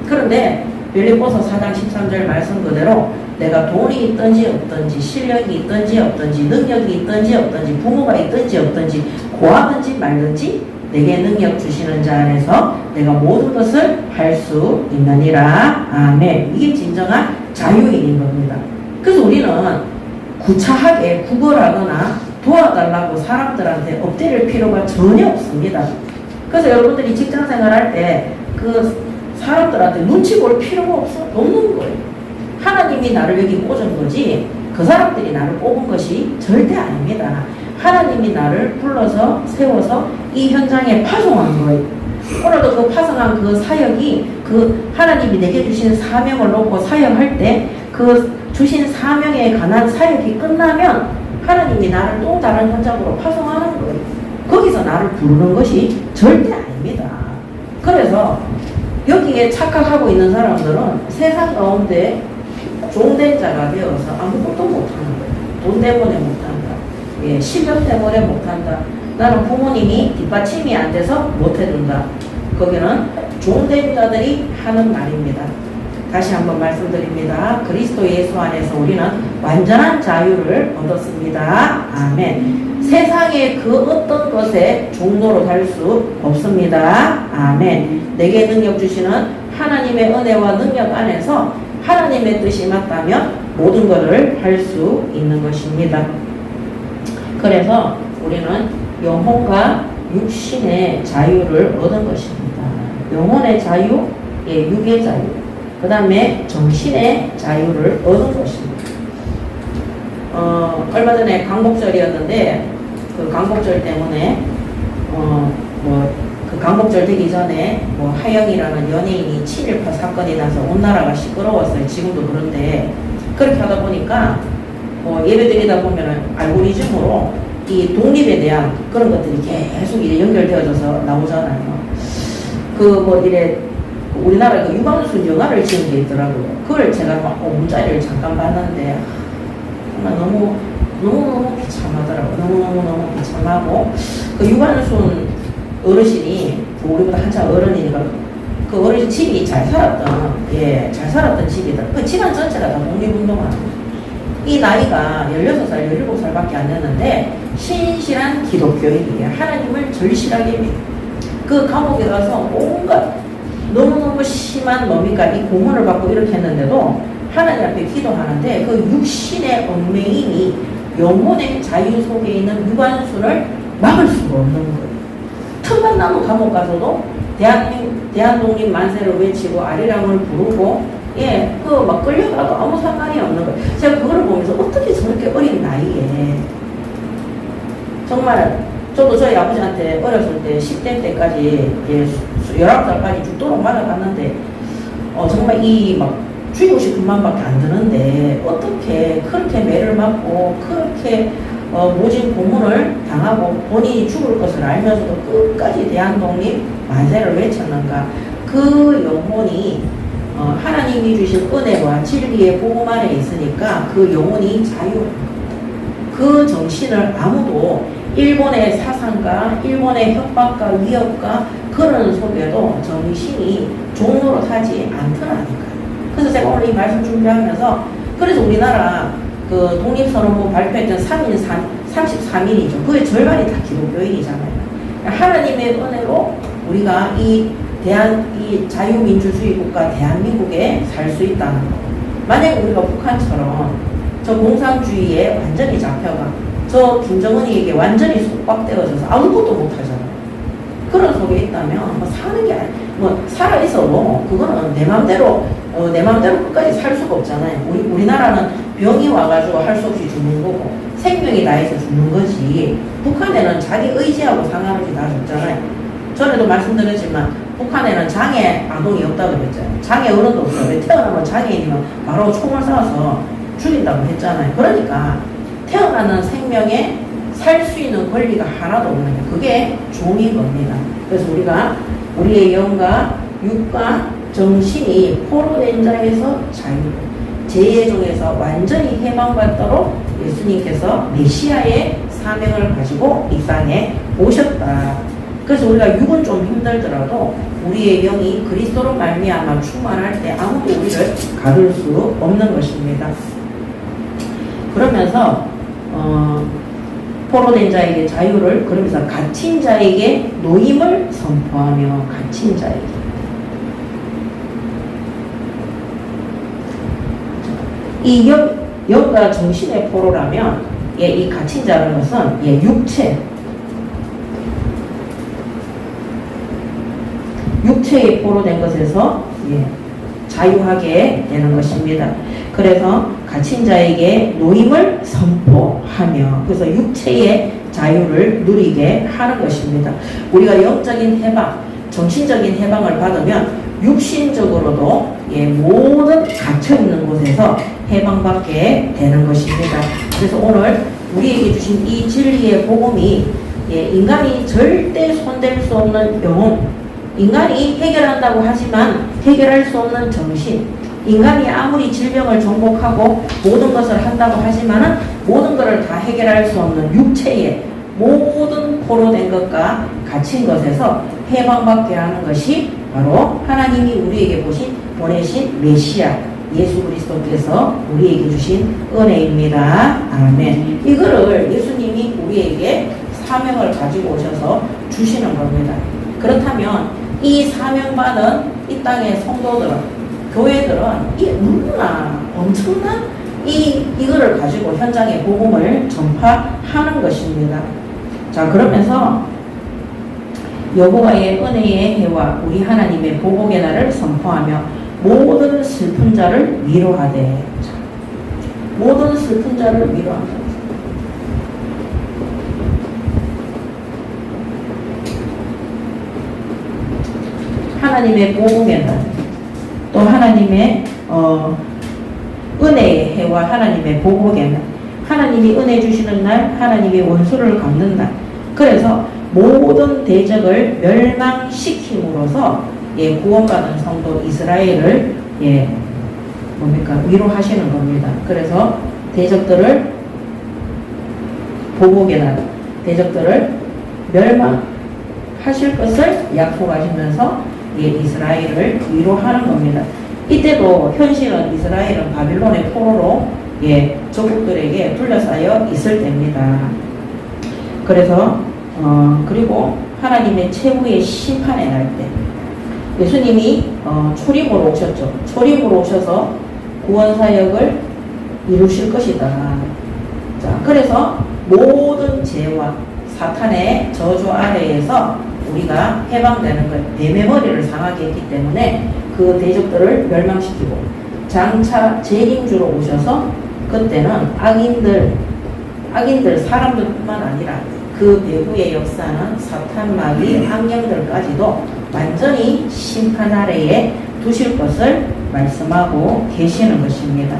그런데 빌립보서 4장 13절 말씀 그대로 내가 돈이 있든지 없든지 실력이 있든지 없든지 능력이 있든지 없든지 부모가 있든지 없든지 고하든지 말든지 내게 능력 주시는 자 안에서 내가 모든 것을 할 수 있느니라. 아멘. 이게 진정한 자유인인 겁니다. 그래서 우리는 구차하게 구걸하거나 도와달라고 사람들한테 엎드릴 필요가 전혀 없습니다. 그래서 여러분들이 직장생활 할 때 그 사람들한테 눈치 볼 필요가 없는 거예요. 하나님이 나를 여기 꽂은 거지 그 사람들이 나를 뽑은 것이 절대 아닙니다. 하나님이 나를 불러서 세워서 이 현장에 파송한 거예요. 오늘도 그 파송한 그 사역이 그 하나님이 내게 주신 사명을 놓고 사역할 때 그 주신 사명에 관한 사역이 끝나면 하나님이 나를 또 다른 현장으로 파송하는 거예요. 거기서 나를 부르는 것이 절대 아닙니다. 그래서 여기에 착각하고 있는 사람들은 세상 가운데 종된 자가 되어서 아무것도 못하는 거예요. 돈 때문에 못한다. 예, 실력 때문에 못한다. 나는 부모님이 뒷받침이 안 돼서 못해준다. 거기는 종된 자들이 하는 말입니다. 다시 한번 말씀드립니다. 그리스도 예수 안에서 우리는 완전한 자유를 얻었습니다. 아멘. 세상의 그 어떤 것에 종로로 갈 수 없습니다. 아멘. 내게 능력 주시는 하나님의 은혜와 능력 안에서 하나님의 뜻이 맞다면 모든 것을 할 수 있는 것입니다. 그래서 우리는 영혼과 육신의 자유를 얻은 것입니다. 영혼의 자유, 예, 육의 자유, 그 다음에 정신의 자유를 얻은 것입니다. 얼마 전에 광복절이었는데 그 광복절 때문에 그 광복절 되기 전에 하영이라는 연예인이 친일파 사건이 나서 온 나라가 시끄러웠어요. 지금도 그런데 그렇게 하다 보니까 예배 드리다 보면은 알고리즘으로 이 독립에 대한 그런 것들이 계속 이제 연결되어져서 나오잖아요. 이래 우리나라 그 유광순 영화를 지은 게 있더라고요. 그걸 제가 막 문자를 잠깐 봤는데 정말 너무 비참하더라고요. 너무 비참하고 그 유광순 어르신이 우리보다 한참 어른이니까 그 어르신 집이 잘 살았던 집이다. 그 집안 전체가 다 독립운동하는 거예요. 이 나이가 16살, 17살밖에 안 됐는데 신실한 기독교인이에요. 하나님을 절실하게 믿어요. 그 감옥에 가서 온갖 너무너무 심한 이 고문을 받고 이렇게 했는데도 하나님 앞에 기도하는데 그 육신의 얽매임이 영혼의 자유 속에 있는 유관순을 막을 수가 없는 거예요. 틈만 나면 감옥 가서도 대한독립 만세를 외치고 아리랑을 부르고 막 끌려가도 아무 상관이 없는 거예요. 제가 그걸 보면서 어떻게 저렇게 어린 나이에 정말 저도 저희 아버지한테 어렸을 때 10대 때까지 19살까지 죽도록 맞아갔는데 정말 죽이고 싶은 마음밖에 안 드는데 어떻게 그렇게 매를 맞고 그렇게 모진 고문을 당하고 본인이 죽을 것을 알면서도 끝까지 대한독립 만세를 외쳤는가. 그 영혼이 하나님이 주신 은혜와 진리의 복음 안에 있으니까 그 영혼이 자유합니다. 그 정신을 아무도 일본의 사상과 일본의 협박과 위협과 그런 속에도 정신이 종로로 타지 않더라니까요. 그래서 제가 오늘 이 말씀 준비하면서 그래서 우리나라 그 독립선언문 발표했던 33인이죠. 그의 절반이 다 기독교인이잖아요. 하나님의 은혜로 우리가 이 자유민주주의 국가 대한민국에 살 수 있다는 거. 만약에 우리가 북한처럼 저 공산주의에 완전히 잡혀가 저 김정은이에게 완전히 속박되어져서 아무것도 못하잖아요. 그런 속에 있다면 뭐 사는 게 아니, 뭐 살아 있어도 그거는 내 마음대로 끝까지 살 수가 없잖아요. 우리나라는 병이 와가지고 할 수 없이 죽는 거고 생명이 나해서 죽는 거지. 북한에는 자기 의지하고 상관없이 다 죽잖아요. 전에도 말씀드렸지만 북한에는 장애 아동이 없다고 그랬잖아요. 장애 어른도 없어요. 왜 태어나면 장애인이면 바로 총을 쏴서 죽인다고 했잖아요. 그러니까 태어나는 생명에 살 수 있는 권리가 하나도 없는 게 그게 종인 겁니다. 그래서 우리가 우리의 영과 육과 정신이 포로된 자에서 자유, 죄의 종에서 완전히 해방받도록 예수님께서 메시아의 사명을 가지고 이 땅에 오셨다. 그래서 우리가 육은 좀 힘들더라도 우리의 영이 그리스도로 말미암아 충만할 때 아무도 우리를 가둘 수 없는 것입니다. 그러면서 포로된 자에게 자유를, 그러면서 갇힌 자에게 노임을 선포하며, 갇힌 자에게. 이 영과 정신의 포로라면, 이 갇힌 자라는 것은 육체의 포로된 것에서 자유하게 되는 것입니다. 그래서 갇힌 자에게 노임을 선포하며, 그래서 육체의 자유를 누리게 하는 것입니다. 우리가 영적인 해방, 정신적인 해방을 받으면 육신적으로도 모든 갇혀있는 곳에서 해방받게 되는 것입니다. 그래서 오늘 우리에게 주신 이 진리의 복음이 인간이 절대 손댈 수 없는 영혼, 인간이 해결한다고 하지만 해결할 수 없는 정신, 인간이 아무리 질병을 정복하고 모든 것을 한다고 하지만은 모든 것을 다 해결할 수 없는 육체의 모든 포로된 것과 갇힌 것에서 해방받게 하는 것이 바로 하나님이 우리에게 보내신 메시아 예수 그리스도께서 우리에게 주신 은혜입니다. 아멘. 이거를 예수님이 우리에게 사명을 가지고 오셔서 주시는 겁니다. 그렇다면 이 사명받은 이 땅의 성도들은, 교회들은 너무나 엄청난 이거를 가지고 현장에 복음을 전파하는 것입니다. 자, 그러면서 여호와의 은혜의 해와 우리 하나님의 보복의 날을 선포하며 모든 슬픈 자를 위로하되. 자, 모든 슬픈 자를 위로한다. 하나님의 복음의 날, 또 하나님의 은혜의 해와 하나님의 보복의 날, 하나님이 은혜 주시는 날, 하나님이 원수를 갚는 날. 그래서 모든 대적을 멸망시킴으로써 구원받은 성도 이스라엘을 위로하시는 겁니다. 그래서 대적들을 보복의 날, 대적들을 멸망하실 것을 약속하시면서 이스라엘을 위로하는 겁니다. 이때도 현실은 이스라엘은 바빌론의 포로로 적국들에게 둘러싸여 있을 때입니다. 그래서 그리고 하나님의 최후의 심판의 날 때 예수님이 초림으로 오셨죠. 초림으로 오셔서 구원사역을 이루실 것이다. 자, 그래서 모든 죄와 사탄의 저주 아래에서 우리가 해방되는 것, 뱀의 머리를 상하게 했기 때문에 그 대적들을 멸망시키고 장차 재림주로 오셔서 그때는 악인들 사람들뿐만 아니라 그 배후의 역사는 사탄, 마귀, 악령들까지도 완전히 심판 아래에 두실 것을 말씀하고 계시는 것입니다.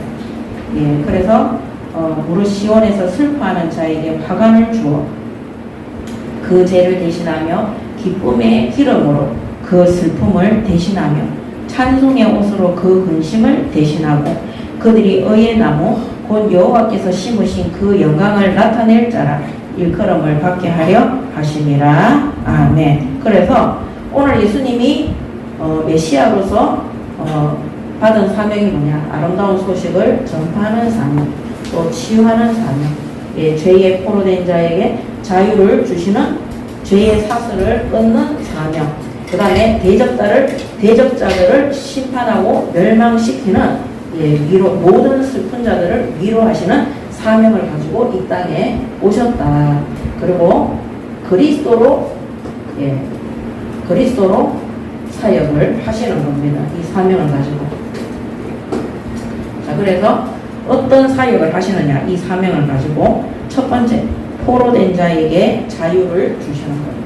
그래서 무릇 시온에서 슬퍼하는 자에게 화관을 주어 그 죄를 대신하며 기쁨의 기름으로 그 슬픔을 대신하며 찬송의 옷으로 그 근심을 대신하고 그들이 의의 나무 곧 여호와께서 심으신 그 영광을 나타낼 자라 일컬음을 받게 하려 하심이라. 아멘. 그래서 오늘 예수님이 메시아로서 받은 사명이 뭐냐? 아름다운 소식을 전파하는 사명, 또 치유하는 사명, 예, 죄에 포로된 자에게 자유를 주시는 죄의 사슬을 끊는 사명, 그 다음에 대적자들을 심판하고 멸망시키는, 예, 모든 슬픈 자들을 위로하시는 사명을 가지고 이 땅에 오셨다. 그리고 그리스도로 사역을 하시는 겁니다. 이 사명을 가지고. 자, 그래서 어떤 사역을 하시느냐? 이 사명을 가지고 첫 번째, 포로된 자에게 자유를 주시는 겁니다.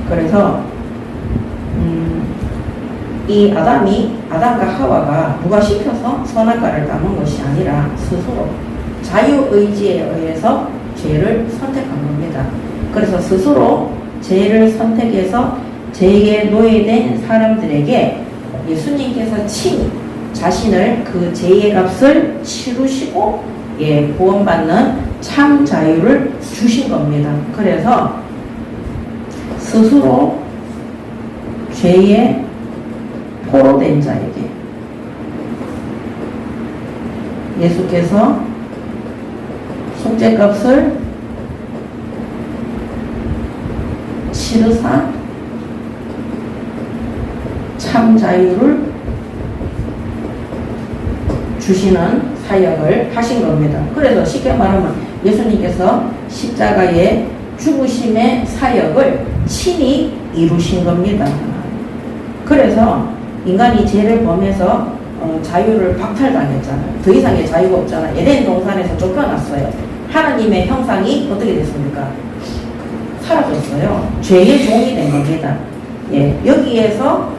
그래서 이 아담과 하와가 누가 시켜서 선악과를 따먹은 것이 아니라 스스로 자유의지에 의해서 죄를 선택한 겁니다. 그래서 스스로 죄를 선택해서 죄에 노예된 사람들에게 예수님께서 친히 자신을 그 죄의 값을 치르시고, 예, 구원받는 참 자유를 주신 겁니다. 그래서 스스로 죄에 포로된 자에게 예수께서 속죄값을 치르사 참 자유를 주시는 사역을 하신 겁니다. 그래서 쉽게 말하면 예수님께서 십자가의 죽으심의 사역을 친히 이루신 겁니다. 그래서 인간이 죄를 범해서 자유를 박탈당했잖아요. 더 이상의 자유가 없잖아요. 에덴 동산에서 쫓겨났어요. 하나님의 형상이 어떻게 됐습니까? 사라졌어요. 죄의 종이 된 겁니다. 예, 여기에서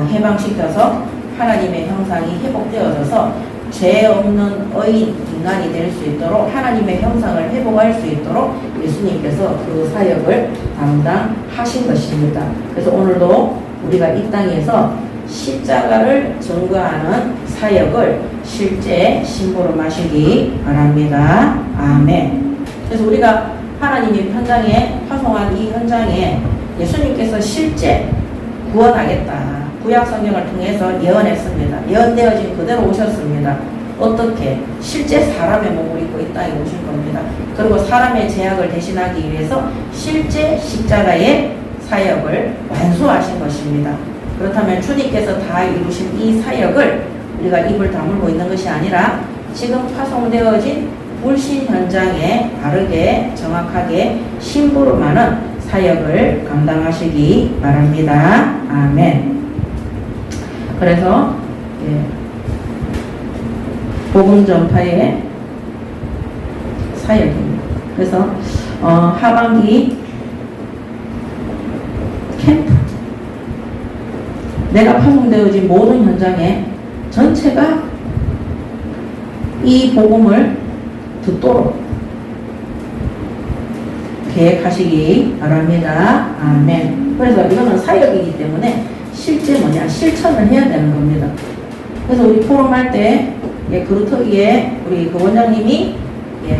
해방시켜서 하나님의 형상이 회복되어져서 죄 없는 의인 인간이 될 수 있도록, 하나님의 형상을 회복할 수 있도록 예수님께서 그 사역을 담당하신 것입니다. 그래서 오늘도 우리가 이 땅에서 십자가를 증거하는 사역을 실제 심부름하시기 바랍니다. 아멘. 그래서 우리가 하나님이 현장에 파송한 이 현장에 예수님께서 실제 구원하겠다, 구약 성경을 통해서 예언했습니다. 예언되어진 그대로 오셨습니다. 어떻게? 실제 사람의 몸을 입고 이 땅에 오실 겁니다. 그리고 사람의 죄악을 대신하기 위해서 실제 십자가의 사역을 완수하신 것입니다. 그렇다면 주님께서 다 이루신 이 사역을 우리가 입을 다물고 있는 것이 아니라 지금 파송되어진 불신 현장에 바르게 정확하게 심부름하는 사역을 감당하시기 바랍니다. 아멘. 그래서 복음 전파의 사역입니다. 그래서 하반기 캠프, 내가 파송되어진 모든 현장에 전체가 이 복음을 듣도록 계획하시기 바랍니다. 아멘. 그래서 이거는 사역이기 때문에 실제 실천을 해야 되는 겁니다. 그래서 우리 포럼할 때 그루터기에 우리 그 원장님이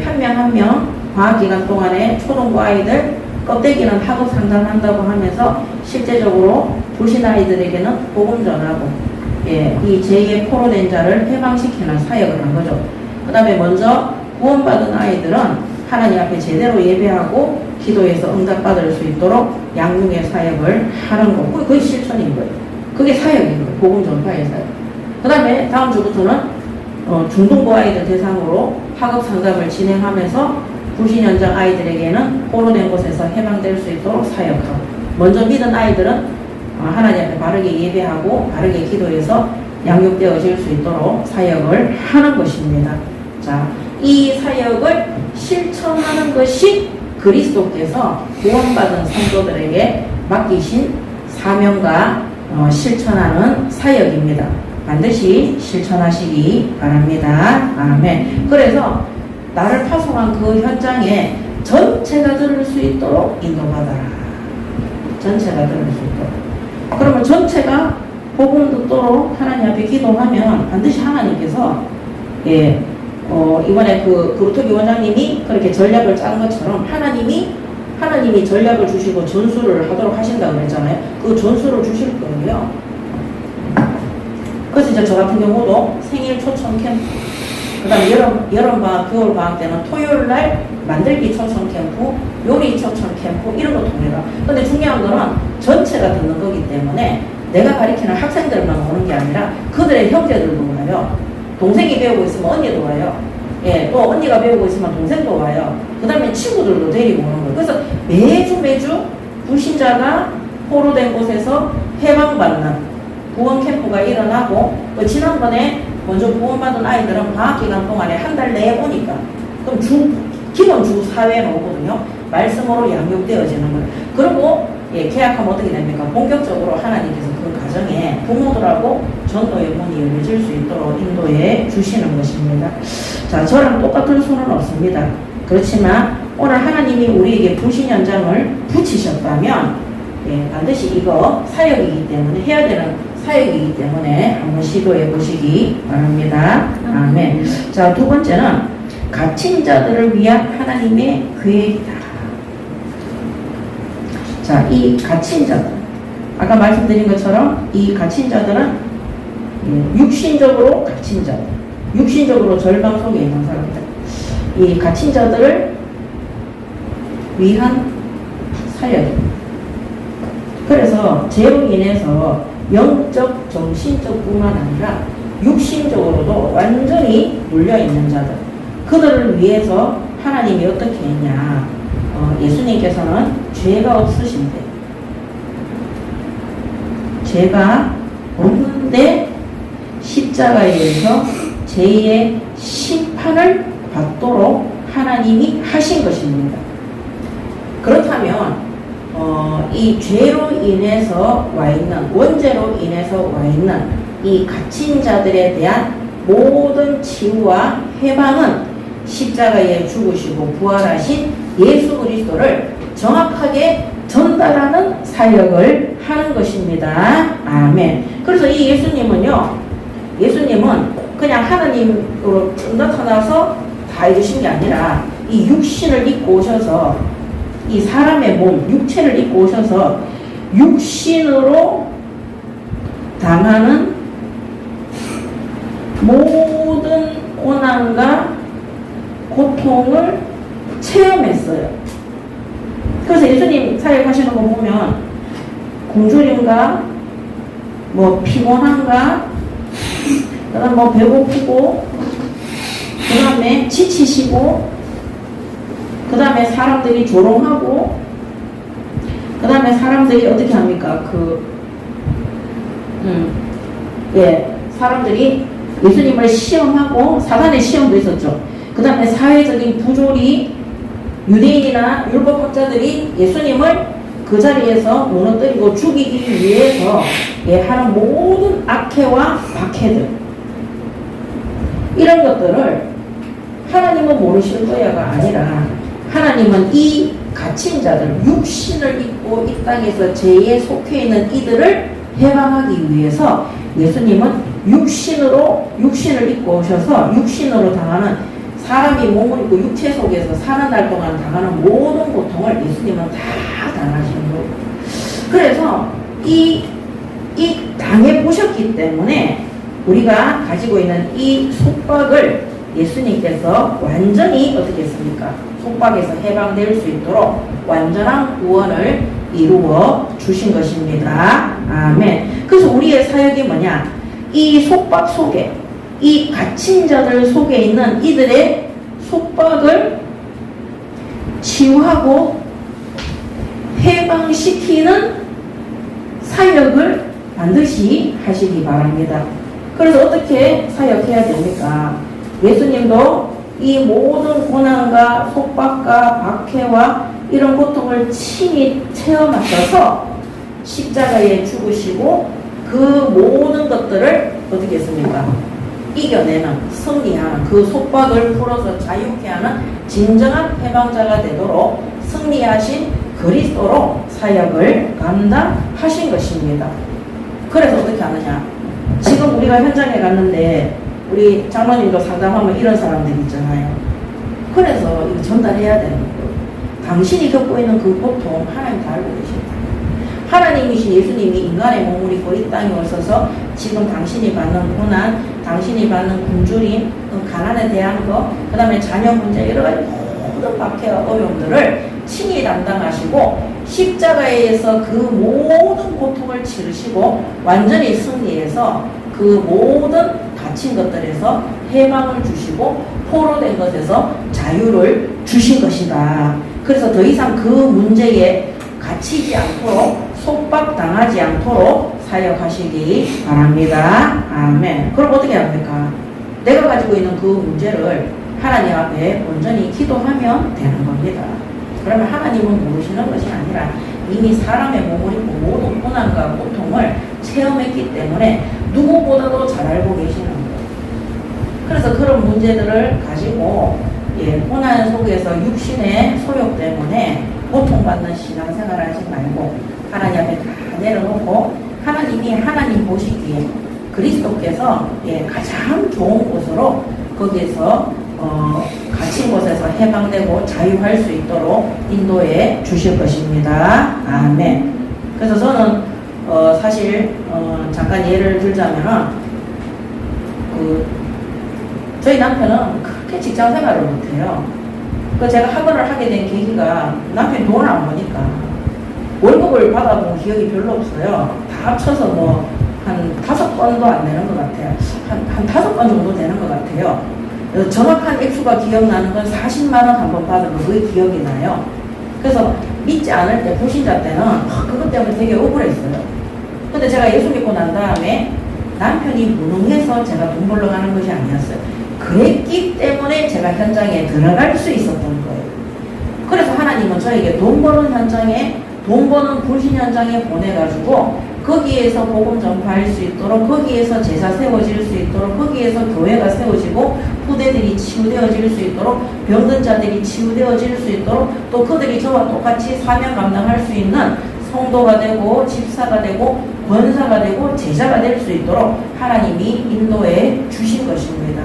한 명 한 명 방학기간 동안에 초등부 아이들 껍데기는 학업 상담한다고 하면서 실제적으로 불신 아이들에게는 복음 전하고, 이 죄의 포로된 자를 해방시키는 사역을 한 거죠. 그 다음에 먼저 구원받은 아이들은 하나님 앞에 제대로 예배하고 기도해서 응답받을 수 있도록 양육의 사역을 하는 거고, 그게 실천인 거예요. 그게 사역인 거예요. 복음 전파의 사역. 그 다음에 다음 주부터는 중등부 아이들 대상으로 학업 상담을 진행하면서 불신 현장 아이들에게는 포로된 곳에서 해방될 수 있도록 사역하고, 먼저 믿은 아이들은 하나님 앞에 바르게 예배하고 바르게 기도해서 양육되어질 수 있도록 사역을 하는 것입니다. 자, 이 사역을 실천하는 것이 그리스도께서 구원받은 성도들에게 맡기신 사명과 실천하는 사역입니다. 반드시 실천하시기 바랍니다. 아멘. 그래서 나를 파송한 그 현장에 전체가 들을 수 있도록 인도받아라. 전체가 들을 수 있도록. 그러면 전체가 복음 듣도록 하나님 앞에 기도하면 반드시 하나님께서 이번에 그 그루터기 원장님이 그렇게 전략을 짠 것처럼 하나님이 전략을 주시고 전수를 하도록 하신다고 그랬잖아요. 그 전수를 주실 거예요. 그래서 이제 저 같은 경우도 생일 초청 캠프, 그 다음에 여름방학, 겨울방학 때는 토요일날 만들기 초청 캠프, 요리 초청 캠프 이런 거 통해라. 근데 중요한 거는 전체가 듣는 거기 때문에 내가 가르치는 학생들만 오는 게 아니라 그들의 형제들도 와요. 동생이 배우고 있으면 언니도 와요. 예, 또 언니가 배우고 있으면 동생도 와요. 그 다음에 친구들도 데리고 오는 거예요. 그래서 매주 불신자가 포로된 곳에서 해방받는 구원 캠프가 일어나고, 지난번에 먼저 구원받은 아이들은 방학기간 동안에 한 달 내에 오니까, 그럼 기본 주 4회는 오거든요. 말씀으로 양육되어지는 거예요. 그리고 계약하면 어떻게 됩니까? 본격적으로 하나님께서 그 가정에 부모들하고 전도의 문이 열려질 수 있도록 인도해 주시는 것입니다. 자, 저랑 똑같은 수는 없습니다. 그렇지만 오늘 하나님이 우리에게 부신 연장을 붙이셨다면 반드시 이거 사역이기 때문에 해야 되는 사역이기 때문에 한번 시도해 보시기 바랍니다. 아멘. 자, 두 번째는 갇힌 자들을 위한 하나님의 계획이다. 자, 이 갇힌 자들, 아까 말씀드린 것처럼 이 갇힌 자들은 육신적으로 갇힌 자들, 육신적으로 절망 속에 있는 사람들, 이 갇힌 자들을 위한 사역입니다. 그래서 죄로 인해서 영적, 정신적 뿐만 아니라 육신적으로도 완전히 눌려있는 자들, 그들을 위해서 하나님이 어떻게 했냐. 예수님께서는 죄가 없으신데, 죄가 없는데 십자가에서 죄의 심판을 받도록 하나님이 하신 것입니다. 그렇다면 이 죄로 인해서 와 있는, 원죄로 인해서 와 있는 이 갇힌 자들에 대한 모든 치유와 해방은 십자가에 죽으시고 부활하신 예수 그리스도를 정확하게 전달하는 사역을 하는 것입니다. 아멘. 그래서 이 예수님은 그냥 하나님으로 나타나서 다 해주신 게 아니라 이 육신을 입고 오셔서 이 사람의 몸, 육체를 입고 오셔서 육신으로 당하는 모든 고난과 고통을 체험했어요. 그래서 예수님 사역하시는 거 보면 굶주림과 뭐 피곤함과 그다음 뭐 배고프고 그다음에 지치시고 그다음에 사람들이 조롱하고 그다음에 사람들이 어떻게 합니까? 사람들이 예수님을 시험하고 사단의 시험도 있었죠. 그 다음에 사회적인 부조리, 유대인이나 율법학자들이 예수님을 그 자리에서 무너뜨리고 죽이기 위해서 하는 모든 악해와 박해들, 이런 것들을 하나님은 모르실 거야가 아니라 하나님은 이 갇힌 자들, 육신을 입고 이 땅에서 죄에 속해 있는 이들을 해방하기 위해서 예수님은 육신을 입고 오셔서 육신으로 당하는, 사람이 몸을 입고 육체 속에서 사는 날 동안 당하는 모든 고통을 예수님은 다 당하시는 거예요. 그래서 이 당해보셨기 때문에 우리가 가지고 있는 이 속박을 예수님께서 완전히 어떻게 했습니까? 속박에서 해방될 수 있도록 완전한 구원을 이루어 주신 것입니다. 아멘. 그래서 우리의 사역이 뭐냐? 이 속박 속에, 이 갇힌 자들 속에 있는 이들의 속박을 치유하고 해방시키는 사역을 반드시 하시기 바랍니다. 그래서 어떻게 사역해야 됩니까? 예수님도 이 모든 고난과 속박과 박해와 이런 고통을 친히 체험하셔서 십자가에 죽으시고 그 모든 것들을 어떻게 했습니까? 이겨내는, 승리하는, 그 속박을 풀어서 자유케 하는 진정한 해방자가 되도록 승리하신 그리스도로 사역을 감당하신 것입니다. 그래서 어떻게 하느냐. 지금 우리가 현장에 갔는데 우리 장로님도 상담하면 이런 사람들 있잖아요. 그래서 이거 전달해야 되는 거예요. 당신이 겪고 있는 그 고통 하나님 다 알고 계십니다. 하나님이신 예수님이 인간의 몸을 입고 이 땅에 오셔서 지금 당신이 받는 고난, 당신이 받는 굶주림, 가난에 대한 거, 그 다음에 자녀 문제, 여러 가지 모든 박해와 어려움들을 친히 담당하시고 십자가에서 그 모든 고통을 치르시고 완전히 승리해서 그 모든 갇힌 것들에서 해방을 주시고 포로된 것에서 자유를 주신 것이다. 그래서 더 이상 그 문제에 갇히지 않도록 속박당하지 않도록 사역하시기 바랍니다. 아멘. 그럼 어떻게 합니까? 내가 가지고 있는 그 문제를 하나님 앞에 온전히 기도하면 되는 겁니다. 그러면 하나님은 모르시는 것이 아니라 이미 사람의 몸을 입고 모든 고난과 고통을 체험했기 때문에 누구보다도 잘 알고 계시는 거예요. 그래서 그런 문제들을 가지고 고난 속에서 육신의 소욕 때문에 고통받는 신앙생활 하지 말고 하나님 앞에 다 내려놓고 하나님이 하나님 보시기에 그리스도께서 가장 좋은 곳으로 거기에서 갇힌 곳에서 해방되고 자유할 수 있도록 인도해 주실 것입니다. 아멘. 그래서 저는 사실 잠깐 예를 들자면은 저희 남편은 그렇게 직장 생활을 못해요. 제가 학원을 하게 된 계기가 남편이 돈을 안 버니까 월급을 받아본 기억이 별로 없어요. 다 합쳐서 한 5건도 안 되는 것 같아요. 한 5건 정도 되는 것 같아요. 정확한 액수가 기억나는 건 40만 원 한 번 받은 거 그게 기억이 나요. 그래서 믿지 않을 때 불신자 때는 그것 때문에 되게 억울했어요. 근데 제가 예수 믿고 난 다음에 남편이 무능해서 제가 돈 벌러 가는 것이 아니었어요. 그랬기 때문에 제가 현장에 들어갈 수 있었던 거예요. 그래서 하나님은 저에게 돈 버는 현장에, 돈 버는 불신 현장에 보내가지고 거기에서 복음 전파할 수 있도록, 거기에서 제사 세워질 수 있도록, 거기에서 교회가 세워지고 후대들이 치유되어질 수 있도록, 병든 자들이 치유되어질 수 있도록, 또 그들이 저와 똑같이 사명 감당할 수 있는 성도가 되고 집사가 되고 권사가 되고 제자가 될 수 있도록 하나님이 인도해 주신 것입니다.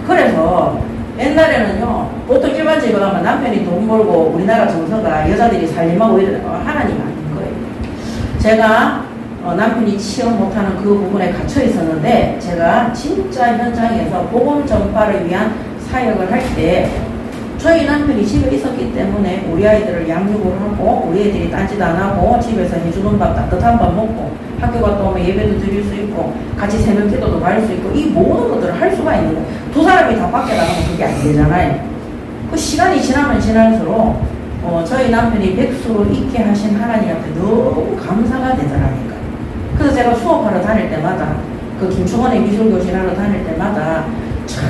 그래서 옛날에는요, 보통 일반 집에 가면 남편이 돈 벌고 우리나라 정서가 여자들이 살림하고 이러는 거 하나님 아닌 거예요. 제가 남편이 취업 못하는 그 부분에 갇혀 있었는데 제가 진짜 현장에서 복음 전파를 위한 사역을 할 때 저희 남편이 집에 있었기 때문에 우리 아이들을 양육을 하고 우리 애들이 딴짓 안 하고 집에서 해주는 밥, 따뜻한 밥 먹고 학교 갔다 오면 예배도 드릴 수 있고 같이 새벽 기도도 받을 수 있고 이 모든 것들을 할 수가 있는 거예요. 두 사람이 다 밖에 나가면 그게 안 되잖아요. 그 시간이 지나면 지날수록 저희 남편이 백수로 있게 하신 하나님 앞에 너무 감사가 되더라니까. 그래서 제가 수업하러 다닐 때마다 그 김충원의 미술교실 하러 다닐 때마다 참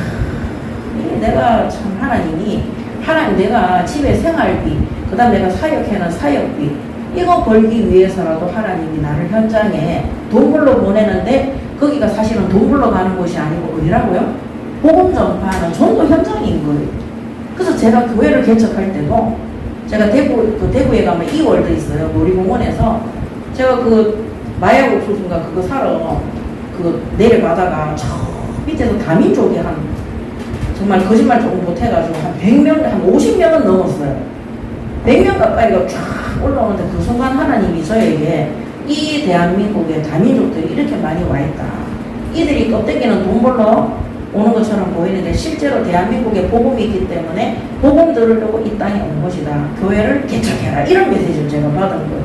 내가 참 하나님 내가 집에 생활비, 그 다음 내가 사역해는 사역비 이거 벌기 위해서라도 하나님이 나를 현장에 돈 벌러 보내는데 거기가 사실은 돈 벌러 가는 곳이 아니고 어디라고요? 복음 전파하는 전도 현장인 거예요. 그래서 제가 교회를 개척할 때도 제가 대구에 가면 이월드 있어요. 놀이공원에서 제가 마약 옥수수인가 그거 사러 내려가다가 저 밑에서 다민족이 정말 거짓말 조금 못해가지고 한 100명, 한 50명은 넘었어요. 100명 가까이가 쫙 올라오는데 그 순간 하나님이 저에게 이 대한민국에 다민족들이 이렇게 많이 와 있다. 이들이 껍데기는 돈 벌러 오는 것처럼 보이는데 실제로 대한민국에 복음이 있기 때문에 복음 들으려고 이 땅에 온 것이다. 교회를 개척해라. 이런 메시지를 제가 받은 거예요.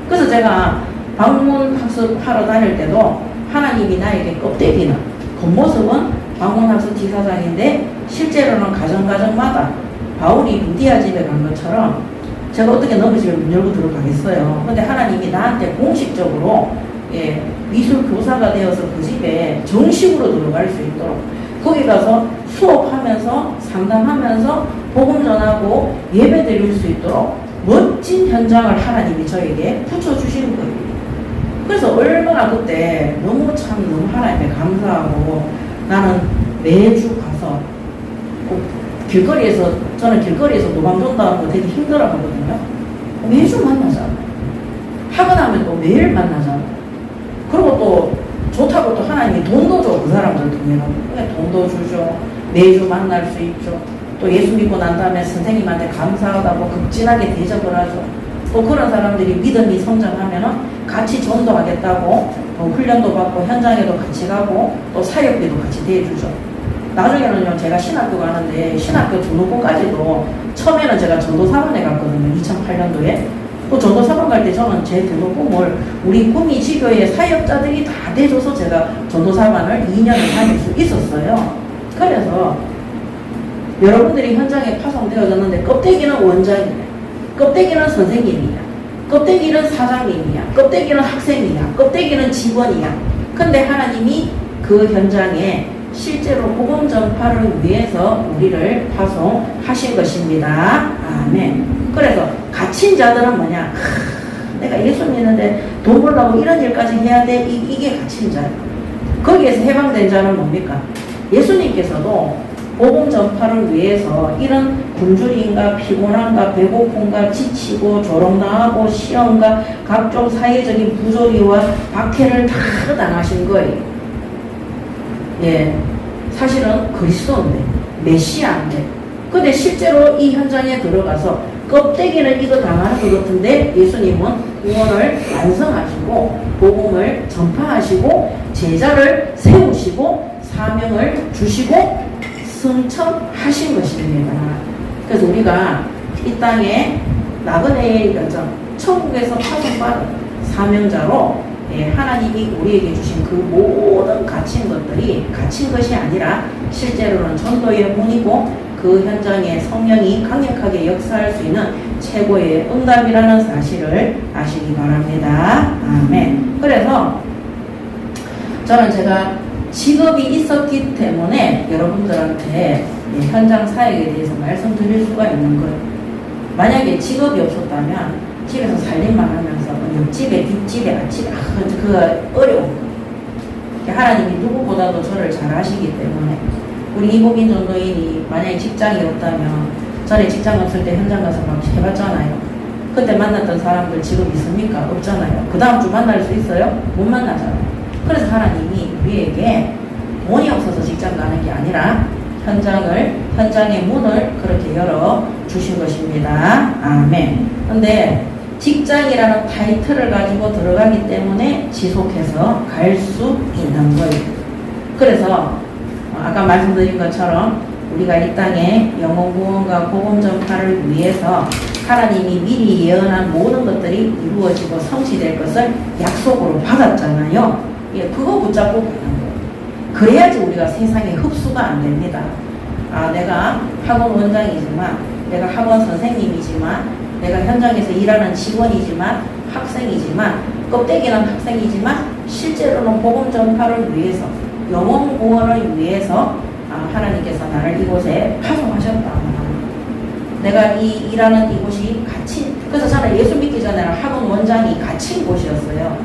그래서 제가 방문학습하러 다닐 때도 하나님이 나에게 껍데기는 겉모습은 방문학습 지사장인데 실제로는 가정마다 바울이 루디아 집에 간 것처럼 제가 어떻게 너무 집에 문 열고 들어가겠어요. 근데 하나님이 나한테 공식적으로 미술 교사가 되어서 그 집에 정식으로 들어갈 수 있도록 거기 가서 수업하면서 상담하면서 복음 전하고 예배 드릴 수 있도록 멋진 현장을 하나님이 저에게 붙여주시는 거예요. 그래서 얼마나 그때 너무 하나님께 감사하고 나는 매주 가서 저는 길거리에서 노방전다는 거 되게 힘들어 하거든요. 매주 만나잖아요. 하고 나면 또 매일 만나잖아요. 그리고 또 좋다고 또 하나님이 돈도 줘. 그 사람들 통해서 돈도 주죠. 매주 만날 수 있죠. 또 예수 믿고 난 다음에 선생님한테 감사하다고 극진하게 대접을 하죠. 또 그런 사람들이 믿음이 성장하면은 같이 전도하겠다고 훈련도 받고 현장에도 같이 가고 또 사역비도 같이 대주죠. 나중에는요, 제가 신학교 가는데 신학교 등록금까지도 처음에는 제가 전도사관에 갔거든요. 2008년도에. 그 전도사관 갈 때 저는 제 등록금을 우리 구미지교의 사역자들이 다 대줘서 제가 전도사관을 2년을 다닐 수 있었어요. 그래서 여러분들이 현장에 파송되어졌는데 껍데기는 원장이야. 껍데기는 선생님이야. 껍데기는 사장님이야. 껍데기는 학생이야. 껍데기는 직원이야. 근데 하나님이 그 현장에 실제로 복음 전파를 위해서 우리를 파송하신 것입니다. 아멘. 그래서 갇힌 자들은 뭐냐? 내가 예수 믿는데 돈 벌려고 이런 일까지 해야 돼? 이게 갇힌 자야. 거기에서 해방된 자는 뭡니까? 예수님께서도 복음 전파를 위해서 이런 굶주림과 피곤함과 배고픔과 지치고 조롱당하고 시험과 각종 사회적인 부조리와 박해를 다 당하신 거예요. 예, 사실은 그리스도인데 메시아인데 근데 실제로 이 현장에 들어가서 껍데기는 이거 당하는 것 같은데 예수님은 구원을 완성하시고 복음을 전파하시고 제자를 세우시고 사명을 주시고 승천하신 것입니다. 그래서 우리가 이 땅에 나그네의 여정, 천국에서 파송받은 사명자로 하나님이 우리에게 주신 그 모든 갇힌 것들이 갇힌 것이 아니라 실제로는 전도의 문이고 그 현장에 성령이 강력하게 역사할 수 있는 최고의 응답이라는 사실을 아시기 바랍니다. 아멘. 그래서 저는 제가 직업이 있었기 때문에 여러분들한테 현장 사역에 대해서 말씀드릴 수가 있는 거예요. 만약에 직업이 없었다면 집에서 살림만 하면서 옆집에 뒷집에 앞집에 그거 어려운 거예요. 하나님이 누구보다도 저를 잘 아시기 때문에 우리 이복인 전도인이 만약에 직장이 없다면 전에 직장 없을 때 현장 가서 막 해봤잖아요. 그때 만났던 사람들 직업 있습니까? 없잖아요. 그 다음 주 만날 수 있어요? 못 만나잖아요. 그래서 하나님이 우리에게 돈이 없어서 직장 가는 게 아니라 현장의 문을 그렇게 열어 주신 것입니다. 아멘. 근데 직장이라는 타이틀을 가지고 들어가기 때문에 지속해서 갈 수 있는 거예요. 그래서 아까 말씀드린 것처럼 우리가 이 땅에 영혼 구원과 복음 전파를 위해서 하나님이 미리 예언한 모든 것들이 이루어지고 성취될 것을 약속으로 받았잖아요. 예, 그거 붙잡고 가는 거예요. 그래야지 우리가 세상에 흡수가 안 됩니다. 아, 내가 학원 원장이지만, 내가 학원 선생님이지만, 내가 현장에서 일하는 직원이지만, 학생이지만, 껍데기는 학생이지만, 실제로는 복음 전파를 위해서, 영혼 구원을 위해서 하나님께서 나를 이곳에 파송하셨다. 내가 일하는 이곳이 갇힌, 그래서 저는 예수 믿기 전에는 학원 원장이 갇힌 곳이었어요.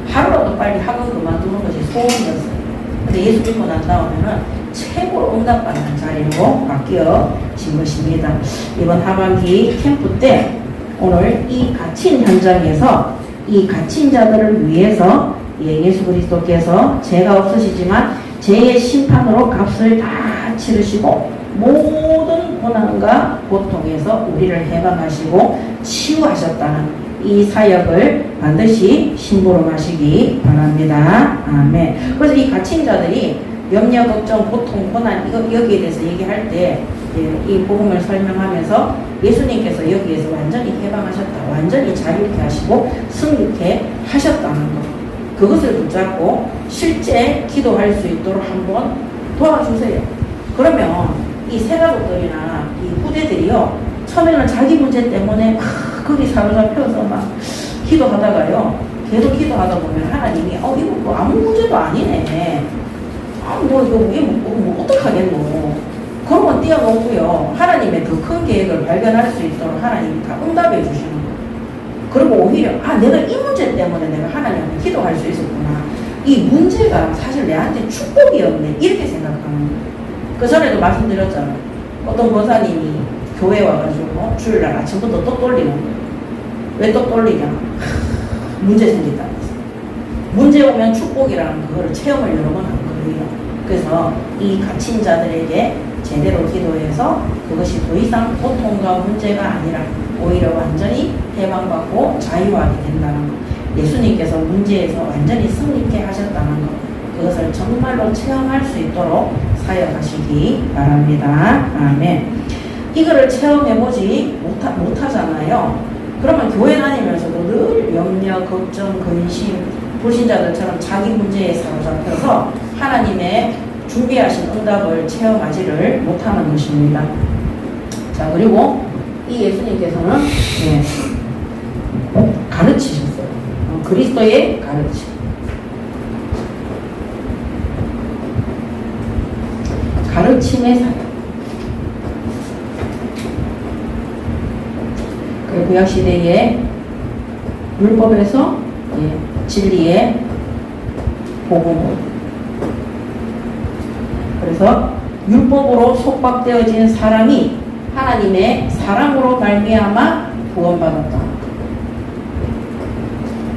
하루라도 빨리 학원 그만두는 것이 소원이었어요. 근데 예수 믿고 난 다음에는 최고로 응답받는 자리로 바뀌어진 것입니다. 이번 하반기 캠프 때 오늘 이 갇힌 현장에서 이 갇힌 자들을 위해서 예수 그리스도께서 죄가 없으시지만 죄의 심판으로 값을 다 치르시고 모든 고난과 고통에서 우리를 해방하시고 치유하셨다는 이 사역을 반드시 심부름하시기 바랍니다. 아멘. 그래서 이 갇힌 자들이 염려, 걱정, 고통, 고난 여기에 대해서 얘기할 때 이 복음을 설명하면서 예수님께서 여기에서 완전히 해방하셨다. 완전히 자유케 하시고 승리케 하셨다는 것. 그것을 붙잡고 실제 기도할 수 있도록 한번 도와주세요. 그러면 이 새가족들이나 이 후대들이요. 처음에는 자기 문제 때문에 막 거기 사로잡혀서 막 기도하다가요. 계속 기도하다 보면 하나님이 이거 뭐 아무 문제도 아니네. 뭐 이거 뭐 어떡하겠노. 그런 건 띄워놓고요. 하나님의 더 큰 계획을 발견할 수 있도록 하나님이 다 응답해 주시는 거예요. 그리고 오히려 내가 이 문제 때문에 내가 하나님한테 기도할 수 있었구나. 이 문제가 사실 내한테 축복이었네. 이렇게 생각하는 거예요. 그 전에도 말씀드렸잖아요. 어떤 권사님이 교회 와가지고 주일날 아침부터 떡 돌리는 거예요. 왜 떡 돌리냐? 문제 생겼다. 문제 오면 축복이라는 그거를 체험을 여러 번 한 거예요. 그래서 이 갇힌 자들에게 제대로 기도해서 그것이 더 이상 고통과 문제가 아니라 오히려 완전히 해방받고 자유하게 된다는 것. 예수님께서 문제에서 완전히 승리케 하셨다는 것. 그것을 정말로 체험할 수 있도록 사역하시기 바랍니다. 아멘. 이거를 체험해보지 못하잖아요. 그러면 교회 다니면서도 늘 염려, 걱정, 근심, 불신자들처럼 자기 문제에 사로잡혀서 하나님의 준비하신 응답을 체험하지를 못하는 것입니다. 자, 그리고 이 예수님께서는 가르치셨어요. 그리스도의 가르침. 가르침의 사역. 그 구약시대의 율법에서 진리의 복음을, 그래서 율법으로 속박되어진 사람이 하나님의 사랑으로 말미암아 구원받았다.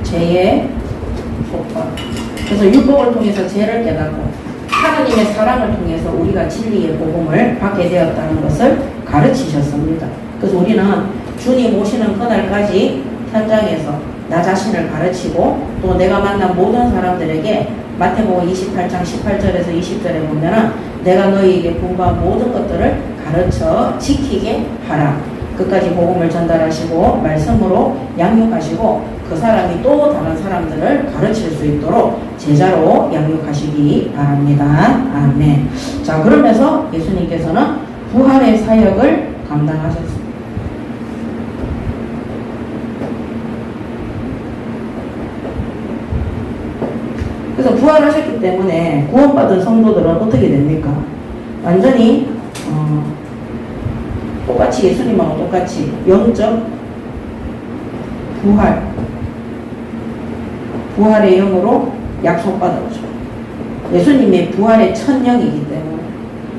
죄의 속박. 그래서 율법을 통해서 죄를 깨닫고 하나님의 사랑을 통해서 우리가 진리의 복음을 받게 되었다는 것을 가르치셨습니다. 그래서 우리는 주님 오시는 그날까지 현장에서 나 자신을 가르치고 또 내가 만난 모든 사람들에게 마태복음 28장 18절에서 20절에 보면은 내가 너희에게 분부한 모든 것들을 가르쳐 지키게 하라. 끝까지 복음을 전달하시고 말씀으로 양육하시고 그 사람이 또 다른 사람들을 가르칠 수 있도록 제자로 양육하시기 바랍니다. 아멘. 자, 그러면서 예수님께서는 부활의 사역을 감당하셨습니다. 그래서 부활하셨기 때문에 구원받은 성도들은 어떻게 됩니까? 완전히 똑같이 예수님하고 똑같이 영적 부활의 영으로 약속받았죠. 예수님이 부활의 첫 영이기 때문에.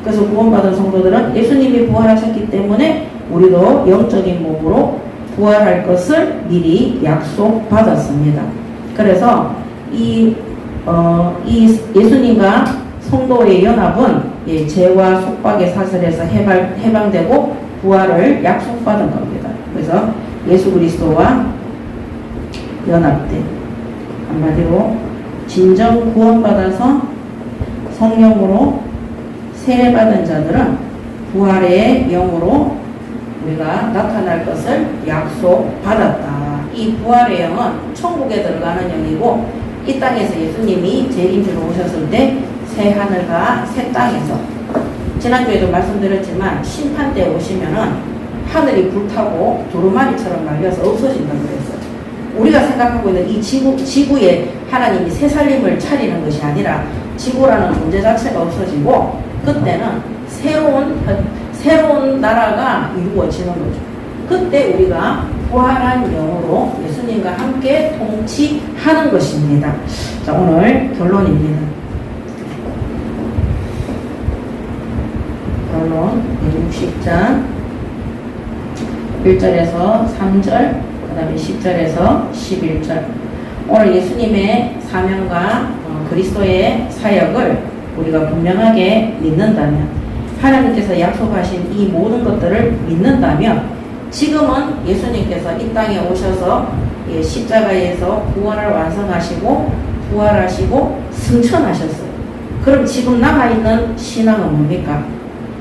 그래서 구원받은 성도들은 예수님이 부활하셨기 때문에 우리도 영적인 몸으로 부활할 것을 미리 약속받았습니다. 그래서 이 예수님과 성도의 연합은 죄와 속박의 사슬에서 해방되고 부활을 약속받은 겁니다. 그래서 예수 그리스도와 연합된, 한마디로 진정 구원받아서 성령으로 세례받은 자들은 부활의 영으로 우리가 나타날 것을 약속받았다. 이 부활의 영은 천국에 들어가는 영이고 이 땅에서 예수님이 재림주로 오셨을 때 새 하늘과 새 땅에서, 지난주에도 말씀드렸지만 심판 때 오시면은 하늘이 불타고 두루마리처럼 말려서 없어진다고 그랬어요. 우리가 생각하고 있는 이 지구에 하나님이 새 살림을 차리는 것이 아니라 지구라는 존재 자체가 없어지고 그때는 새로운 나라가 이루어지는 거죠. 그때 우리가 부활한 영으로 예수님과 함께 통치하는 것입니다. 자, 오늘 결론입니다. 결론 60장 1절에서 3절, 그 다음에 10절에서 11절. 오늘 예수님의 사명과 그리스도의 사역을 우리가 분명하게 믿는다면, 하나님께서 약속하신 이 모든 것들을 믿는다면, 지금은 예수님께서 이 땅에 오셔서 십자가에서 구원을 완성하시고 부활하시고 승천하셨어요. 그럼 지금 남아있는 신앙은 뭡니까?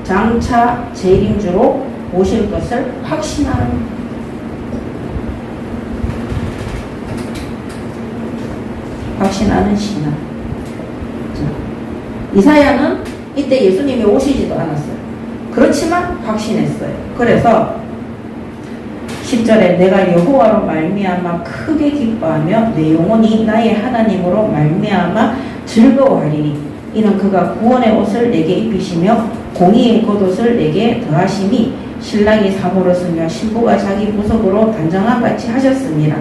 장차 재림주로 오실 것을 확신하는, 확신하는 신앙. 이사야는 이때 예수님이 오시지도 않았어요. 그렇지만 확신했어요. 그래서 10절에 내가 여호와로 말미암아 크게 기뻐하며 내 영혼이 나의 하나님으로 말미암아 즐거워하리니 이는 그가 구원의 옷을 내게 입히시며 공의의 겉옷을 내게 더하심이 신랑이 사모를 신부가 자기 보석으로 단정한 같이 하셨습니다.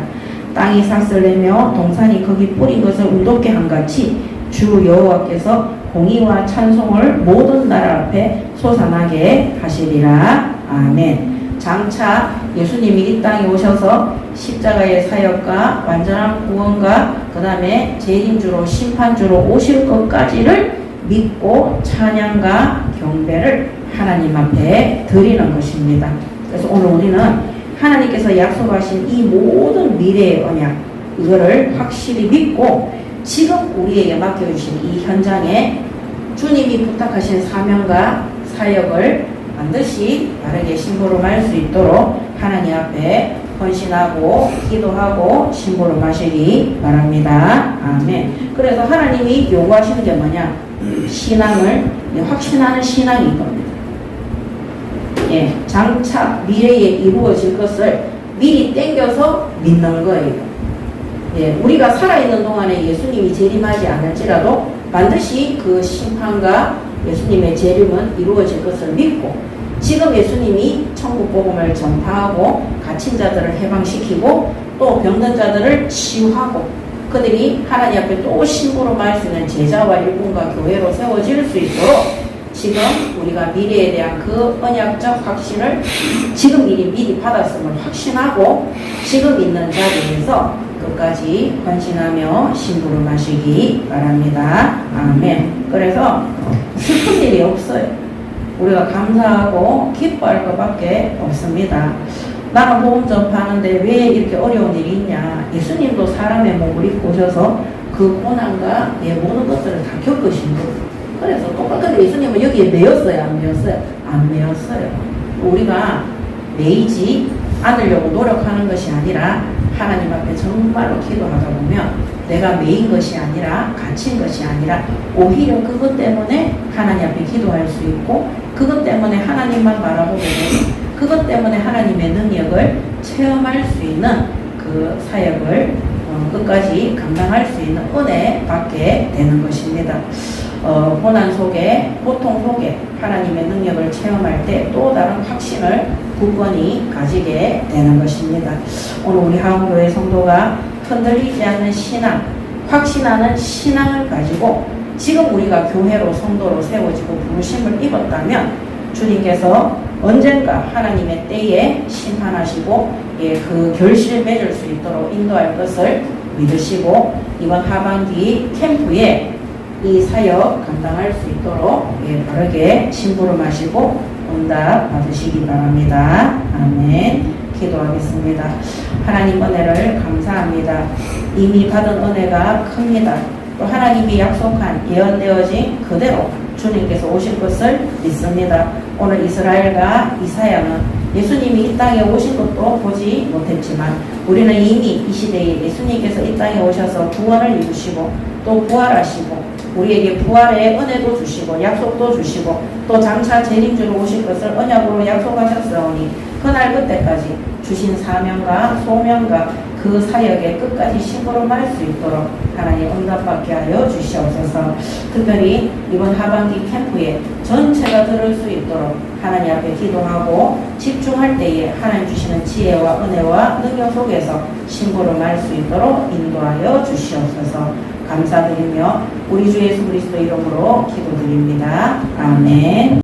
땅이 삭슬 내며 동산이 거기 뿌린 것을 운동케 한 같이 주 여호와께서 공의와 찬송을 모든 나라 앞에 솟아나게 하시리라. 아멘. 장차 예수님이 이 땅에 오셔서 십자가의 사역과 완전한 구원과 그 다음에 재림주로 심판주로 오실 것까지를 믿고 찬양과 경배를 하나님 앞에 드리는 것입니다. 그래서 오늘 우리는 하나님께서 약속하신 이 모든 미래의 언약 이거를 확실히 믿고 지금 우리에게 맡겨주신 이 현장에 주님이 부탁하신 사명과 사역을 반드시 바르게 심부름할 수 있도록 하나님 앞에 헌신하고 기도하고 심부름하시기 바랍니다. 아멘. 그래서 하나님이 요구하시는 게 뭐냐? 신앙을 확신하는 신앙이 겁니다. 예, 장차 미래에 이루어질 것을 미리 땡겨서 믿는 거예요. 예, 우리가 살아있는 동안에 예수님이 재림하지 않을지라도 반드시 그 심판과 예수님의 재림은 이루어질 것을 믿고 지금 예수님이 천국 복음을 전파하고 갇힌 자들을 해방시키고 또 병든 자들을 치유하고 그들이 하나님 앞에 또 심부름할 수 있는 제자와 일꾼과 교회로 세워질 수 있도록 지금 우리가 미래에 대한 그 언약적 확신을 지금 미리 받았음을 확신하고 지금 있는 자리에서 끝까지 헌신하며 심부름하시기 바랍니다. 아멘. 그래서 슬픈 일이 없어요. 우리가 감사하고 기뻐할 것밖에 없습니다. 나는 복음 전파하는데 왜 이렇게 어려운 일이 있냐? 예수님도 사람의 몸을 입고 오셔서 그 고난과 모든 것들을 다 겪으신 거예요. 그래서 똑같은 예수님은 여기에 매였어요? 안 매였어요? 안 매였어요. 우리가 매이지 않으려고 노력하는 것이 아니라 하나님 앞에 정말로 기도하다 보면 내가 매인 것이 아니라 갇힌 것이 아니라 오히려 그것 때문에 하나님 앞에 기도할 수 있고 그것 때문에 하나님만 바라보게 되고 그것 때문에 하나님의 능력을 체험할 수 있는 그 사역을 끝까지 감당할 수 있는 은혜 받게 되는 것입니다. 고난 속에 고통 속에 하나님의 능력을 체험할 때 또 다른 확신을 굳건히 가지게 되는 것입니다. 오늘 우리 하원교회 성도가 흔들리지 않는 신앙, 확신하는 신앙을 가지고 지금 우리가 교회로 성도로 세워지고 부르심을 입었다면 주님께서 언젠가 하나님의 때에 심판하시고 그 결실을 맺을 수 있도록 인도할 것을 믿으시고 이번 하반기 캠프에 이 사역 감당할 수 있도록 바르게 심부름하시고 응답 받으시기 바랍니다. 아멘. 기도하겠습니다. 하나님 은혜를 감사합니다. 이미 받은 은혜가 큽니다. 또 하나님이 약속한 예언되어진 그대로 주님께서 오실 것을 믿습니다. 오늘 이스라엘과 이사야는 예수님이 이 땅에 오신 것도 보지 못했지만 우리는 이미 이 시대에 예수님께서 이 땅에 오셔서 구원을 이루시고 또 부활하시고 우리에게 부활의 은혜도 주시고 약속도 주시고 또 장차 재림주로 오실 것을 언약으로 약속하셨사오니 그날 그때까지 주신 사명과 소명과 그 사역에 끝까지 심부름할 수 있도록 하나님 응답받게 하여 주시옵소서. 특별히 이번 하반기 캠프에 전체가 들을 수 있도록 하나님 앞에 기도하고 집중할 때에 하나님 주시는 지혜와 은혜와 능력 속에서 심부름할 수 있도록 인도하여 주시옵소서. 감사드리며 우리 주 예수 그리스도 이름으로 기도드립니다. 아멘.